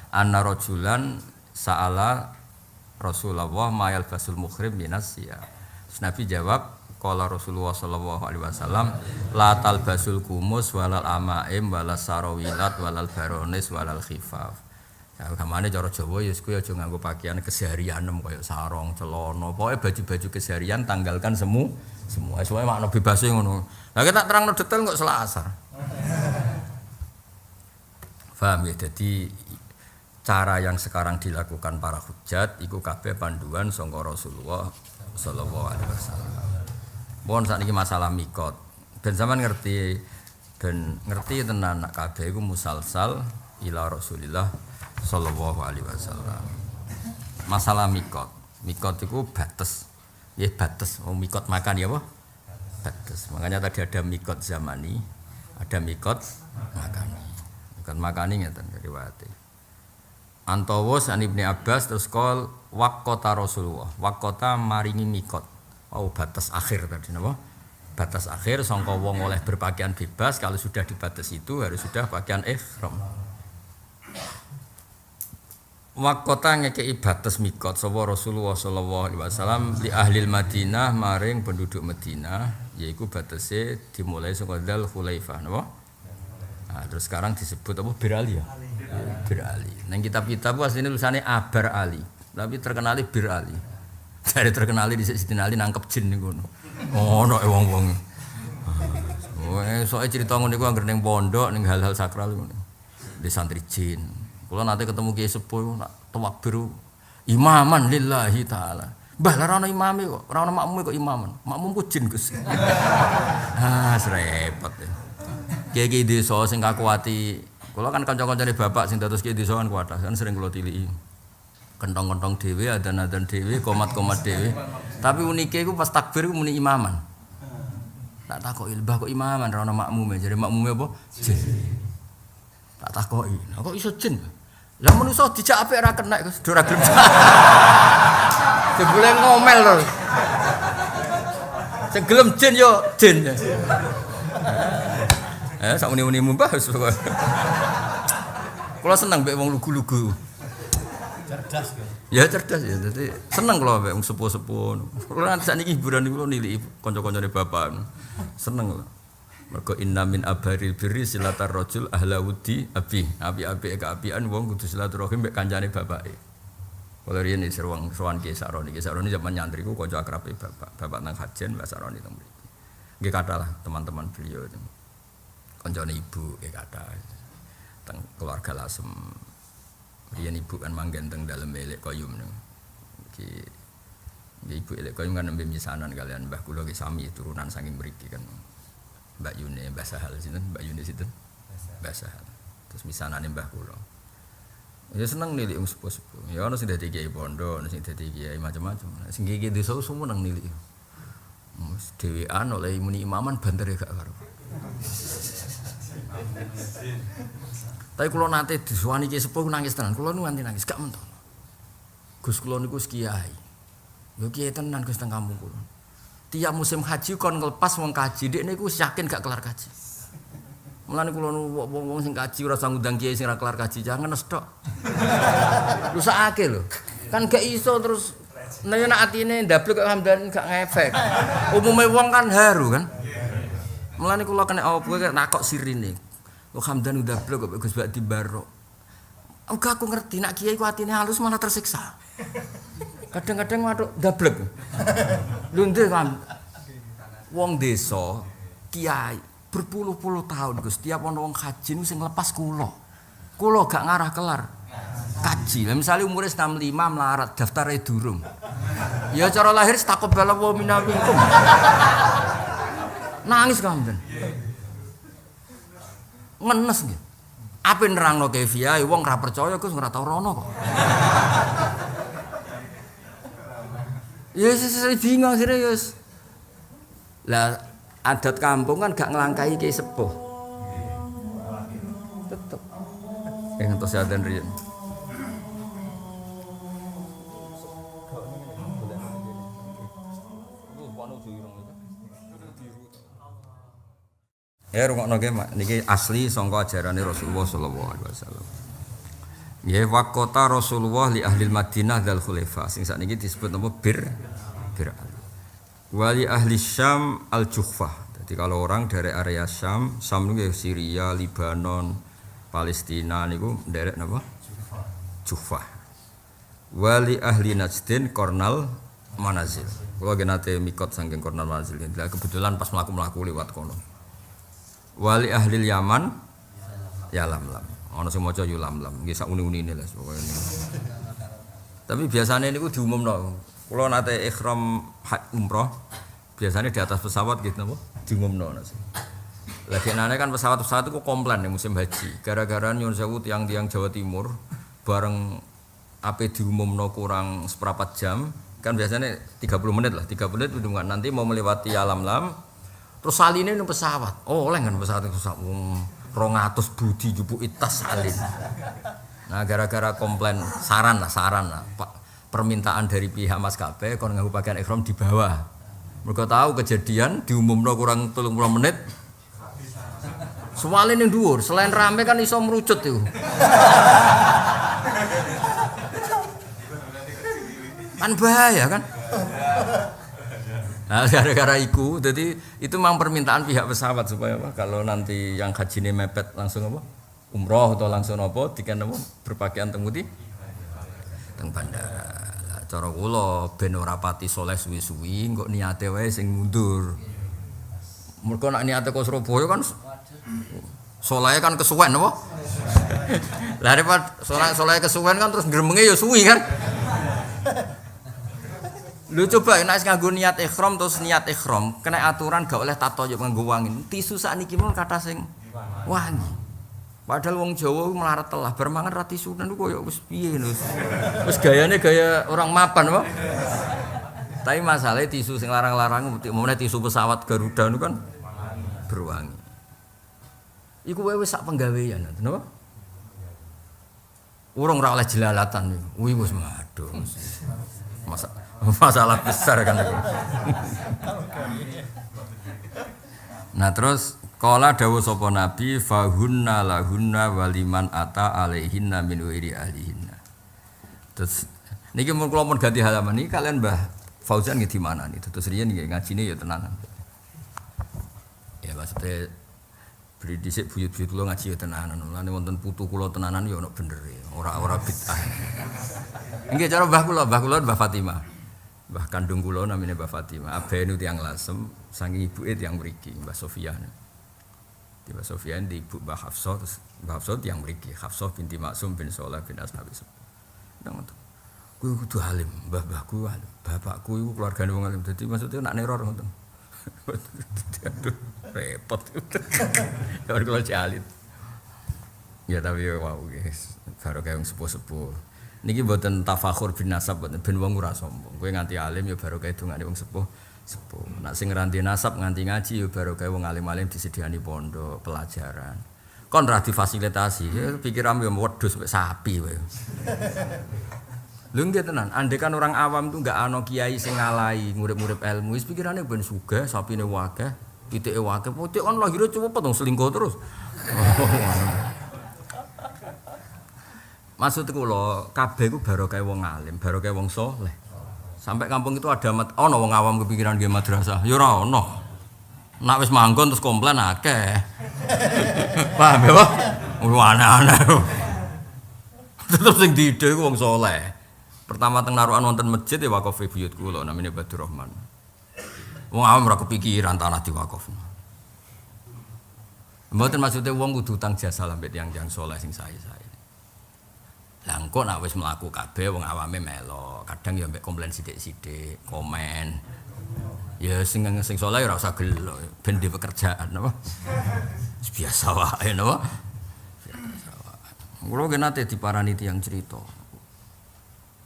Anna rajulan sa'ala Rasulullah ma yalbasul muhrim minasiyab. Nabi jawab, qala Rasulullah sallallahu alaihi wasallam, la talbasul kumus walal amaim walas sarawilat walal baronis walal khifaf. Ya kamane cara Jawa ya iku aja nganggo pakaian keseharian kaya sarong, celana, pokoke baju-baju keseharian tanggalkan semua. Semuanya makna bebasé ngono. Lah kita terangno detail kok salah asar. Paham ya? Jadi cara yang sekarang dilakukan para hujjat iku kabeh panduan saka Rasulullah sallallahu alaihi wasallam. Mohon sakniki masalah mikot. Ben sampean ngerti tenan nak kabeh iku musalsal ila Rasulillah sallallahu alaihi wasallam. Masalah mikot. Mikot iku batas. Ya batas. Oh mikot makan ya apa? Batas. Makanya tadi ada mikot zamani, ada mikot makani. Mikot makani ngeten riwayate. Antawus an Ibnu Abbas terus qol waqata Rasulullah. Waqata maringi mikot. Oh batas akhir tadi napa? Batas akhir sangka wong oleh berpakaian bebas kalau sudah di batas itu harus sudah pakaian ihram. Waqata ngekei batas mikot sapa Rasulullah sallallahu alaihi wasallam li ahli Madinah maring penduduk Madinah yaiku batase dimulai saka Dzul Khulaifah napa? Nah, terus sekarang disebut apa Bir Ali ya? Bir Ali. Nang kitab-kitab asline tulisane Abar Ali, tapi terkenali Bir Ali. Dari terkenali di Sidin Ali nangkep jin niku ngono. Ono wong-wong. Soale cerita ngono niku anggere ning pondok ning hal-hal sakral ngono. Di santri jin. Kula nate ketemu Kiai Sepuh nak tawakbir imaman lillahi taala. Mbah la ana imame kok, ora ana makmume kok imaman. Makmumku jin Gus. Repot. Kiai desa sing kakuati. Kula kan kanca-kancane bapak sing dados kiai desa kan kuwatas, kan sering kula tiliki. Kentong-kentong dhewe, adzan-adzan dhewe, komat-komat dhewe. Tapi unike iku pas takbir muni imaman. Tak takoki, "Mbah kok imaman ora ana makmume?" Jare makmume apa? Jin. Tak takoki, "Kok iso jin?" Lah manusa dijak apik ora kena Gus, ora gelem. Jebule ngomel lho. Sing gelem jin yo jin. Sak uni-unimu Mbah wis. Kula seneng mbek wong lugu-lugu. Cerdas kan? Ya cerdas ya, jadi seneng kalau mbek wong sepuh-sepuh. Kula sakniki hiburan niku niliki kanca-kancane bapak. Seneng lho. Mergo inna min abaril birri silatar rajul ahla wudi abi. Abi-abi keapian wong kudu silaturahim mbek kancane bapake. Kula riyen sowan Ki Saroni. Ki Saroni zaman nyantri ku kanca akrabe bapak. Bapak nang Hajen Mbak Saroni teng mriki. Nggih kathah lah teman-teman beliau itu. Kancane ibu nggih kathah. Teng keluarga Lasem. Riyen ibu kan manggen teng dalem Elek Koyum niku. Iki nggih ibu Elek Koyum kan nembe misanan kalian mbah kula nggih sami turunan saking mriki kan. Mbak Yune Mbah Sahal sinten? Mbak Yune sinten? Mbah Sahal. Terus misanane mbah kula. Ya seneng nilik wong sepuh-sepuh. Ya ana sing dadi kiai pondok, ana sing dadi kiai macam-macam. Sing kiai desa semua nang nilik. Mus dhewean oleh muni imaman bantere gak karo. Tapi kula nate disuwani kiai sepuh nangis tenan. Kula nu nganti nangis gak mentok. Gus kula niku kiai. Yo kiai tenan Gus teng kampung kula. Tiap musim haji kon nglepas wong kaji, dekne niku yakin gak kelar kaji. Mulane kula wong sing kaji ora usah ngundang kiai sing ora kelar kaji, jangan nestok. Rusakake lho. Kan gak iso terus nek atine ndablek kok Hamdan gak ngefek. Umume wong kan haru kan. Mulane kula kena apa kok nakok sirine. Kok Hamdan udah blek kok Gus Bakti Barok. Enggak aku ngerti nek kiai ku atine halus malah tersiksa. Kadang-kadang waduh ndablek. Lho ndek kan. Wong desa kiai berpuluh-puluh tahun Gus, tiap ana wong haji niku sing lepas kula. Kula gak ngarah kelar kaji. Lah misale umure 65 melarat daftare durung. Ya cara lahir taqabbala wa minna minkum. Nangis kamben. Ngenes nggih. Ape nerangno kefiahe wong ora percaya Gus ora tau rono kok. Ya bingung serius. Lah adat kampung kan gak ngelangkai kiai sepuh. Tetep. Ngantos adzan riyen. Ya rungokno nggih niki asli sangka ajarane Rasulullah sallallahu alaihi wasallam. Nggih waqata Rasulullah li ahli Madinah dzal khulafa sing sakniki disebut nama bir. Wali ahli Syam al-Juhfah. Jadi kalau orang dari area Syam itu Syria, Lebanon, Palestina niku nderek napa? Juhfah. Wali ahli Najdin Kornal Manazil. Kula nate mikot saking Kornal Manazil. Lah kebetulan pas mlaku-mlaku liwat kono. Wali ahli Yaman Yalamlam. Ana sing maca Yulamlam. Nggih sak uni-unine lah pokoke. Tapi biasanya niku diumumno. Kalau nate ikhram umroh, biasanya di atas pesawat gitu, napa? Diumumno nasi. Lagi nane kan pesawat-pesawat itu komplain ya musim haji. Gara-gara nyuwun sewu tiang-tiang Jawa Timur, bareng ape diumumno kurang seperempat jam, kan biasanya 30 menit lah, 30 menit udah nanti mau melewati Yalamlam, terus saline nang pesawat. Oh, oleh kan pesawat itu sak 200 budi jupuk tas salin. Nah, gara-gara komplain saran lah, Pak. Permintaan dari pihak maskapai kon nganggo pakaian ihram di bawah. Mereka tahu kejadian diumumno kurang 30 menit. Soalnya ning dhuwur, selain rame kan iso merucut itu. Kan bahaya kan? Nah, gara-gara iku, jadi itu memang permintaan pihak pesawat supaya apa? Kalau nanti yang hajine mepet langsung apa? Umroh atau langsung apa? Dikan apa? Berpakaian temudi teng bandara. Cara kula ben ora pati saleh suwi-suwi engko niate wae sing mundur. Mergo nek niate kok Surabaya kan saleh kan kesuwen apa? Lah repot saleh kesuwen kan terus gremenge ya suwi kan. Lho coba nek nganggo niat ihram terus niat ihram kena aturan gak oleh tato yo nganggo wangi. Tisu sakniki mun kathah sing wangi. Padahal wong Jawa melarat telah bermangan ra tisunan koyo wis piye lho. Wis gayane gaya orang mapan apa? Tapi masalahnya tisu sing larang-larang meneh tisu pesawat Garuda itu kan berwangi. Iku wae wis sak penggawean, napa? Urung ra oleh jelalatan niku. Kuwi wis maduh. Masalah besar kan itu. Nah terus qala dawuh sapa nabi fahunna lahunna waliman ata alaihinna min wiri ahlihinna. Terus niki mun kula mun ganti halaman niki kalian Mbah Fauzan nggih di mana nih? Terus riyen nggih ngajine ya tenanan. Ya maksudnya beli dhisik buyut-buyut kula ngaji ya tenanan. Mulane wonten putu kula tenanan ya ono bener ya. Ora bid'ah. Nggih cara Mbah kula Mbah Fatimah. Mbah kandung kula namine Mbah Fatimah. Abahe nu tiyang Lasem, saking ibuke tiyang mriki, Mbah Sofyan. Di Mbah Sofyan di ibu Mbah Hafsah, terus Mbah Hafsah tiyang mriki, Hafsah binti Maksum bin Shalih bin Asnawi. Nang ngoten. Kuwi kudu alim, mbah-mbahku alim. Bapakku iku keluargane wong alim. Dadi maksudnya nak neror ngoten. Aduh, repot. Ya kula jalit. Ya tapi wow guys, baru kayak wong sepuh-sepuh. Niki mboten tafakhur bin nasab, mboten ben wong ora sombong. Kowe nganti alim ya baru kayak dongane wong sepuh. Nak sing ngeranti nasab nganti ngaji ya baru kayak wong alim-alim disediani pondok, pelajaran. Kon ra difasilitasi, ya pikiran yo wedhus mek sapi kowe. Lho nggih tenan, andekan orang awam tuh enggak ana kiai sing ngalahi murid-murid ilmu, wis pikirane ben sugih, sapine wakeh, pitike wakeh, putik kon lahire cepet dong selingkuh terus. Maksud kula kabeh ku barokah wong alim, barokah wong saleh. Sampai kampung itu ada ana wong awam kepikiran nggih madrasah, ya ora ana. Nek wis manggon terus komplain akeh. Paham ya, Pak? Aneh-aneh. Tetep sing diide ku wong saleh. Pertama teng narukan wonten masjid ya wakaf buyut kula namine Badur Rahman. Wong awam ora kepikiran tanah diwakafno. Mboten maksude wong kudu utang jasa lambe tiyang-tiyang saleh sing sae-sae. Lah engko nek wis mlaku kabeh wong awame melok, kadang ya mbek komplain sithik-sithik, komen. Ya sing saleh ora usah gelo, ben di pekerjaan napa. Biasa wae napa. Biasa wae. Kulo ki nate diparani tiyang cerita.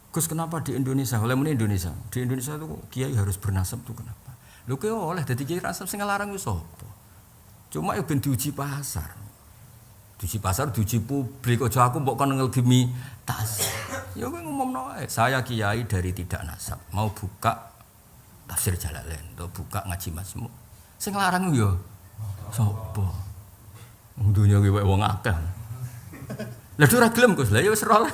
Gus kenapa di Indonesia, oleh muni Indonesia. Di Indonesia itu kiai harus bernasab tuh kenapa? Lho kowe oleh dadi kiai nasab sing ngelarang wis sapa? Cuma ya ben diuji pasar. Diuji pasar, diuji publik aja aku mbok kon ngelgimi tas. Ya kowe ngumumno ae, saya kiai dari tidak nasab, mau buka tafsir Jalalain, atau buka ngaji Mazmum. Sing ngelarang yo sapa? Wong dunya kuwi wong akeh. Lah ora gelem Gus, lah ya wis ora.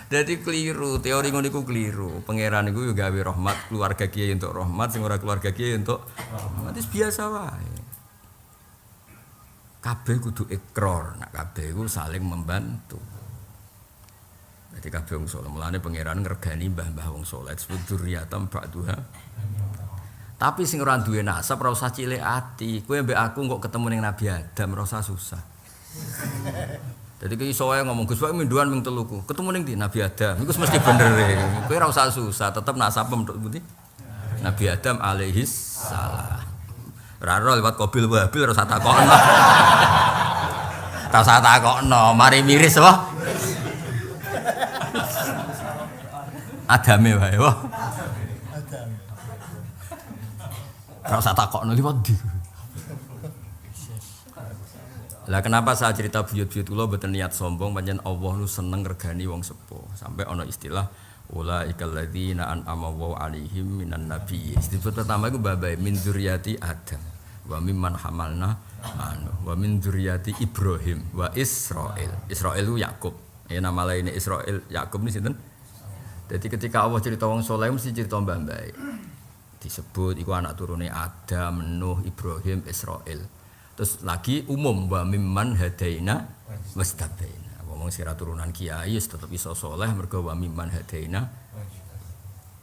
Dadi keliru, teori ngono iku keliru. Pangeran iku yo gawe rahmat keluarga kiai untuk rahmat, sing ora keluarga kiai untuk rahmat. Wis biasa wae. Kabeh kudu ikrar, nek kabeh iku saling membantu. Dadi kabeh wong saleh, mulane pangeran ngregani mbah-mbah wong saleh disebut dzurriyatam ba'duha. Tapi sing ora duwe nasab ora usah cilik ati. Kowe mbek aku kok ketemu ning Nabi Adam ora usah susah. Jadi ki iso wae ngomong Gus wae minduan ming teluku. Ketemu ning ndi Nabi Adam. Iku mesti bener e. Kowe ora usah susah, tetep nasab pembuti Nabi Adam alaihi salam. Ora lewat Qabil Wabil ora usah takokno. Ora usah takokno, mari miris wae. Adame wae wae. Ora usah takokno liwat ndi. Lah kenapa saya cerita buyut-buyut kula mboten niat sombong, pancen Allah nu seneng ngregani wong sepuh. Sampai ana istilah ulaikal ladzina an'ama Allahu 'alaihim minan nabiyyin. Disebut pertama iku babae min dzurriyyati Adam wa mimman hamalna wa min dzurriyyati Ibrahim wa Israil. Israil itu Yakub. Ya nama lainnya Israil, Yakub ni sinten? Jadi ketika Allah cerita wong saleh mesti cerita mbah-mbah. Disebut iku anak turune Adam, Nuh, Ibrahim, Israil. Terus lagi umum wa mimman hadaina wastabaina. Ngomong sira turunan kiai wis tetep iso saleh mergo wa mimman hadaina.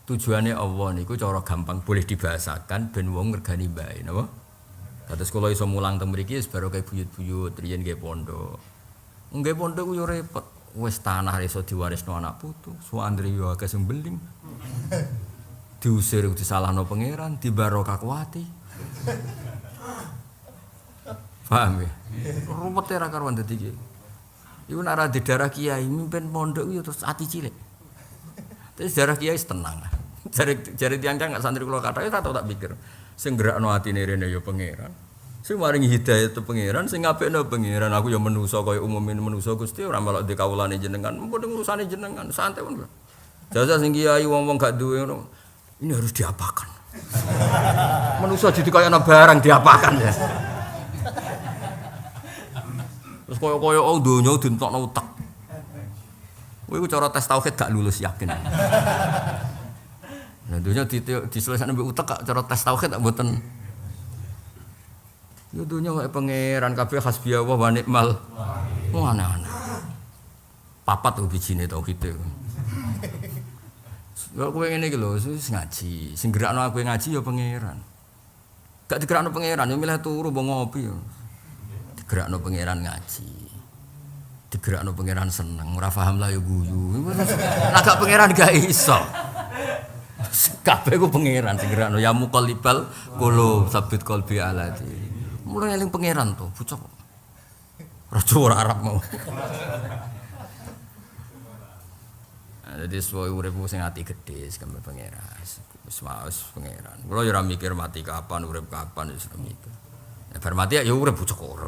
Tujuane Allah niku cara gampang boleh dibahasakan ben wong ngergani bae napa? Kados kula iso mulang teng mriki wis baro kaya buyut-buyut riyen nggih pondok. Nggih pondok ku yo repot. Wis tanah iso diwarisno anak putu, suandri yo akeh sing beling. Diusir disalahno pangeran, dibarokah kuwati. Paham ya? Ruwete ra karuan dadi iki. Iku nek ra di darah kiai mimpin pondok yo terus ati cilik. Terus darah kiai tenang. Jare tiang-tiang gak santri kula kathah tak tau tak pikir. Sing gerakno atine rene yo pangeran. Sing maringi hidayah te pangeran, sing ngapikno pangeran. Aku yo manusa kaya umume manusa Gusti ora melok di kawulane jenengan. Mumpun urusane jenengan santai pun. Jasa sing kiai wong-wong gak duwe ngono. Ini harus diapakan. Manusia jadi kayak anak barang diapakan ya. Terus koyo-koyo dunya dintokno utek. Kowe iku cara tes tauhid gak lulus yakin. Nah dunya diselesaikan mbek utek gak cara tes tauhid gak mboten. Ya dunya kaya pangeran kabeh hasbiyallah wa ni'mal. Ana-ana. Papat bijine tauhid e. Lho kowe ngene iki lho, wis ngaji. Sing gerakno aku ngaji ya pangeran. Gak digerakno pangeran ya milih turu mbok ngopi ya. Digerakno pangeran ngaji. Digerakno pangeran seneng, ora paham lah ya guyu. Lah gak pangeran gak iso. Kabeh ku pangeran sing gerakno ya muqallibal qulub sabit qalbi ala di. Mulai eling pangeran to, bocah. Raja ora Arab mau. Jadi sesuai uripku sing ati gedhe sampe pangeran. Wis pangeran. Kula yo ora mikir mati kapan, urip kapan wis ora mikir. Ya bar mati ya urip bocah ora.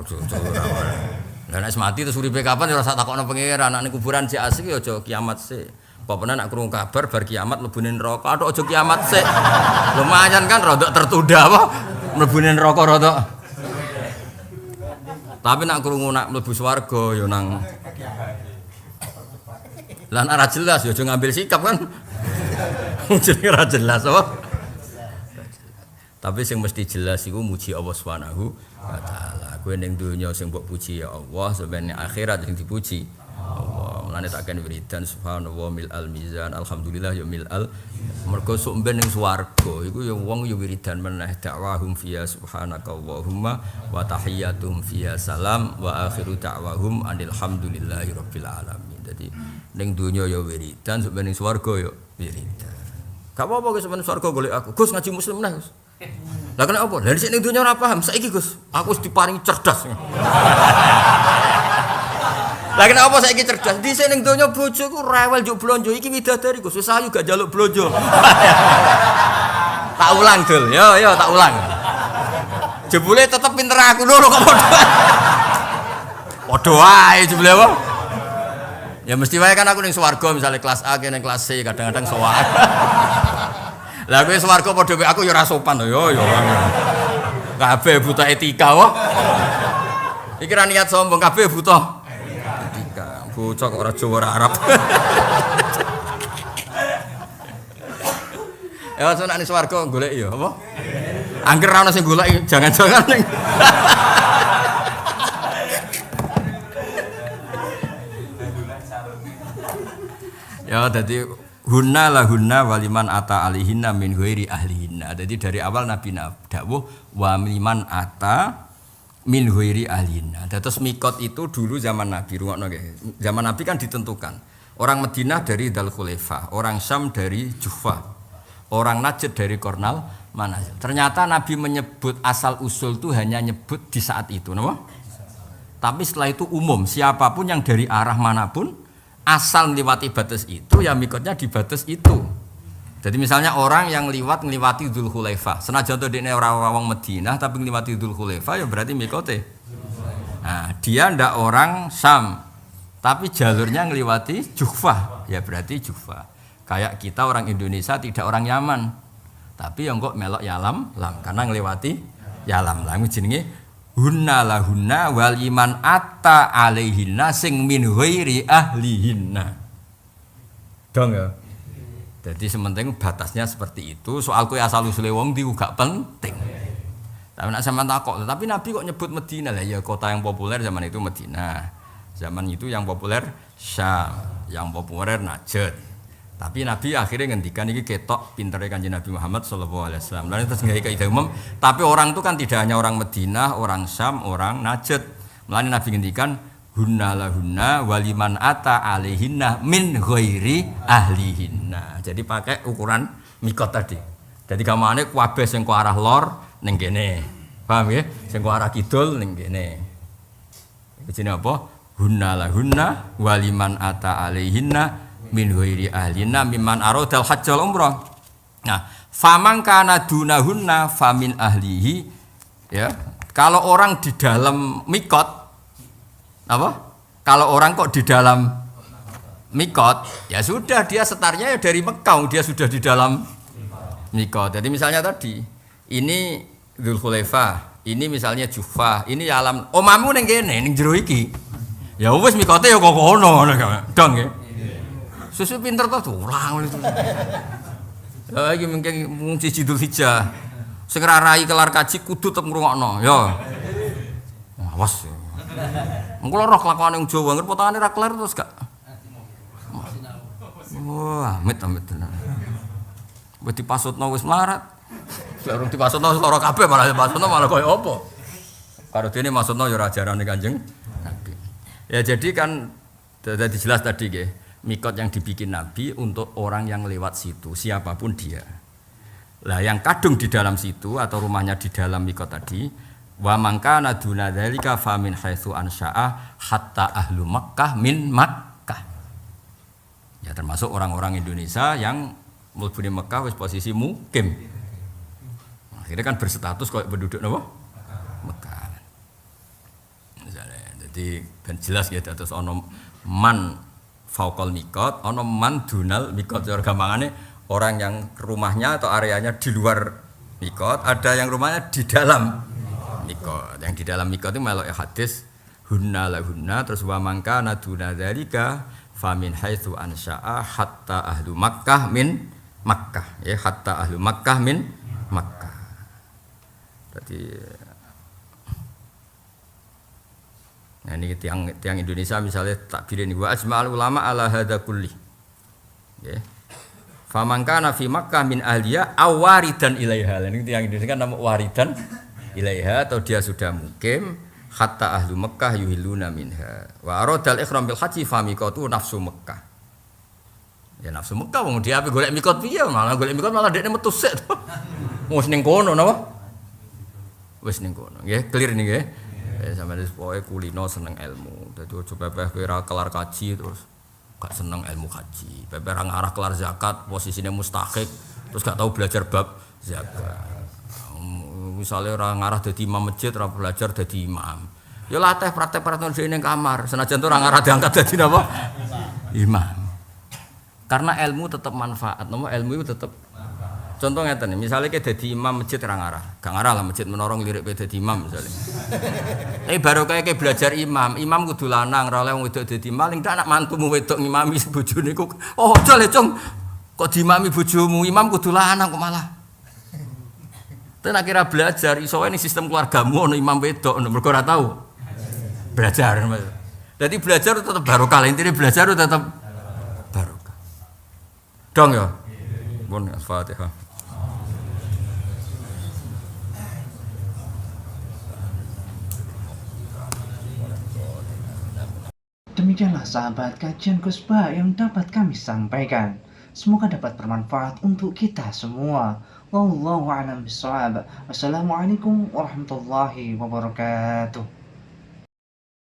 Lah nek mati terus uripe kapan ya ora sak takokno pangeran. Nek kuburan sik asik ya aja kiamat sik. Apa penen nek krungu kabar bar kiamat mlebune neraka, atok aja kiamat sik. Lumayan kan rodok tertunda apa mlebune neraka rodok. Tapi nek krungu nek mlebu swarga ya nang lan ora jelas ya aja ngambil sikap kan. Jenenge ora jelas apa. Tapi sing mesti jelas iku muji Allah Subhanahu wa taala. Kowe ning donya sing mbok puji ya Allah, sampeyan ning akhirat sing dipuji Allah. Mulane tak kene wiridan subhanallah mil al mizan, alhamdulillah ya mil al. Mergo sok ben ning swarga iku ya wong ya wiridan meneh dakwahum fiya subhanakallahumma wa tahiyyatuhum fiya salam wa akhiru da'wahum alhamdulillahi rabbil alamin. Dadi ning donya ya wiridan, sok ben ning swarga ya wiridan. Gak apa-apa Gus men swarga golek aku. Gus ngaji muslim nah Gus. Lah kena apa? Lah sik ning donya ora paham. Saiki Gus, aku wis diparingi cerdas. Lah kena apa saiki cerdas? Dhisik ning donya bojoku rewel njuk blonjo iki widadari Gus. Wis ayu gak njaluk blonjo. Tak ulang, Dul. Yo tak ulang. Jebule tetep pinter aku lho kok padha. Padha wae jebule apa? Ya mesti wae kan aku ning swarga misalnya kelas A kene kelas C kadang-kadang sowan. Lah kowe swarga padha kowe aku ya ora sopan to yo. Kabeh buta etika wae. Iki ra niat sombong kabeh buta etika. Bocah kok ora Jawa ora Arab. Ya wis nek ning swarga golek ya apa? Angger ra ono sing golek jangan-jangan ning. Ya dadi hunna lahunna waliman ata alihinna min ghairi ahlihinna. Jadi dari awal Nabi dawuh wa liman ata min ghairi ahlihinna. Terus mikot itu dulu zaman Nabi rungokno nggih. Zaman Nabi kan ditentukan. Orang Madinah dari Dzul Khulaifah, orang Syam dari Juhfah, orang Najd dari Kornal Manazil. Ternyata Nabi menyebut asal usul itu hanya nyebut di saat itu, napa? Tapi setelah itu umum, siapapun yang dari arah manapun asal ngliwati batas itu ya mikotnya di batas itu. Jadi misalnya orang yang ngliwati Dzul Khulaifah, senajan to dekne ora wong Madinah tapi ngliwati Dzul Khulaifah ya berarti mikote. Nah, dia ndak orang Syam, tapi jalurnya ngliwati Juhfah, ya berarti Juhfah. Kayak kita orang Indonesia tidak orang Yaman, tapi yang kok melok Yalam lam karena ngliwati Yalam lam jenenge hunna lahunna wal iman atta alaihinna sing min ghairi ahlihinna. Dong ya. Jadi sementing batasnya seperti itu. Soal kowe asal usule wong di gak penting. Tapi nek sampean takok, tapi Nabi kok nyebut Madinah lah ya kota yang populer zaman itu Madinah. Zaman itu yang populer Syam, yang populer Najd. Tapi Nabi akhirnya ngendikan iki ketok pintere Kanjeng Nabi Muhammad sallallahu alaihi wasallam. Lalu terus nggak kaidah umum, tapi orang itu kan tidak hanya orang Madinah, orang Syam, orang Najd. Mulane Nabi ngendikan hunna lahunna waliman ata alaihinna min ghairi ahlihinna. Jadi pakai ukuran mikot tadi. Jadi gamane kabeh sing ku arah lor ning kene. Paham ya? Sing ku arah kidul ning kene. Iki jenenge apa? Hunna lahunna waliman ata alaihinna min ghairi ahlina mimman aradal hajjal umrah. Nah, faman kana dunahunna famin ahlihi ya. Kalau orang di dalam mikot apa? Kalau orang kok di dalam mikot, ya sudah dia setarnya ya dari Mekah, dia sudah di dalam mikot. Jadi misalnya tadi, ini Dzul Khulaifah, ini misalnya Juhfah, ini alam omamu ning kene ning jero iki. Ya wis mikote ya kok kono dong ya. Susu pinter tuh ulang itu. Lagi mungkin siji Dzulhijjah. Sing rai kelar kaji kudu tetep ngrungokno, ya. Awas. Engko roh kelakuane wong Jawa, ngerti potongane ra kelar terus gak. Wah, amit tenan. Wis dipasutno wis melarat. Lek urung dipasutno lara kabeh malah dipasutno malah koyo apa? Karo dene maksudno ya ajarane Kanjeng Nabi. Ya jadi kan jadi jelas tadi nggih, mikot yang dibikin Nabi untuk orang yang lewat situ, siapapun dia. Lah yang kadung di dalam situ atau rumahnya di dalam mikot tadi, wa mangkana duna dzalika fa min haitsu ansha'a hatta ahlu Makkah min Makkah. Ya termasuk orang-orang Indonesia yang mlebu Mekah wis posisi mukim. Akhirnya kan berstatus kayak penduduk napa? Mekah. Misalnya, jadi ben jelas ya terus ono man fauqal mikot, ono man dunal mikot. Cara gampangane orang yang rumahnya atau areanya di luar mikot, ada yang rumahnya di dalam mikot. Yang di dalam mikot itu melok hadis hunna la hunna terus wa mangka naduna dzalika famin haitsu ansha'a hatta ahlu Makkah min Makkah ya hatta ahlu Makkah min Makkah. Jadi nah ini tiang Indonesia misalnya takbirin wa ajma'al ulama ala hadza kulli. Ya. Faman kana fi Makkah min ahliya awaridan ilaiha. Ini tiang Indonesia kan nama waridan ilaiha atau dia sudah mukim hatta ahlu Makkah yuhilluna minha. Wa aradal ihram bil haji fa miqatu nafsu Makkah. Ya nafsu Makkah wong dia ape golek mikot piye malah golek mikot malah dekne metu sik to. Wis ning kono napa? Wis ning kono nggih, clear niki nggih. Sampeyan wis pokoke kulino seneng ilmu. Dadi aja pepeh kowe ora kelar kaji terus gak seneng ilmu kaji. Pepeh ora ngarah kelar zakat, posisine mustahik, terus gak tahu belajar bab zakat. Misalnya ora ngarah dadi imam masjid, ora belajar dadi imam. Ya latih praktek-praktek dhewe ning kamar, senajan ora ngarah diangkat dadi napa? Imam. Karena ilmu tetap manfaat, nomor ilmu itu tetap. Contoh ngeten nih, misalnya kayak dadi imam masjid ora ngarah, gak ngarah lah masjid menorong lirik dadi imam misalnya. Tapi baru kayak belajar imam kudu lanang, ora oleh wong wedok dadi maling, ndak anak mantumu wedok ngimami bojone kok. Oh, aja le, Cung. Kok diimami bojomu, imam kudu lanang kok malah. Ten akhirnya belajar iso wae ning sistem keluargamu ono imam wedok, mergo ora tau belajar. Jadi belajar tetap barokah, intine belajar tetap barokah. Dong ya. Bon, Al-Fatihah. Demikianlah sahabat kajian Kusba yang dapat kami sampaikan. Semoga dapat bermanfaat untuk kita semua. Wallahu a'lam bishawab. Wassalamualaikum warahmatullahi wabarakatuh.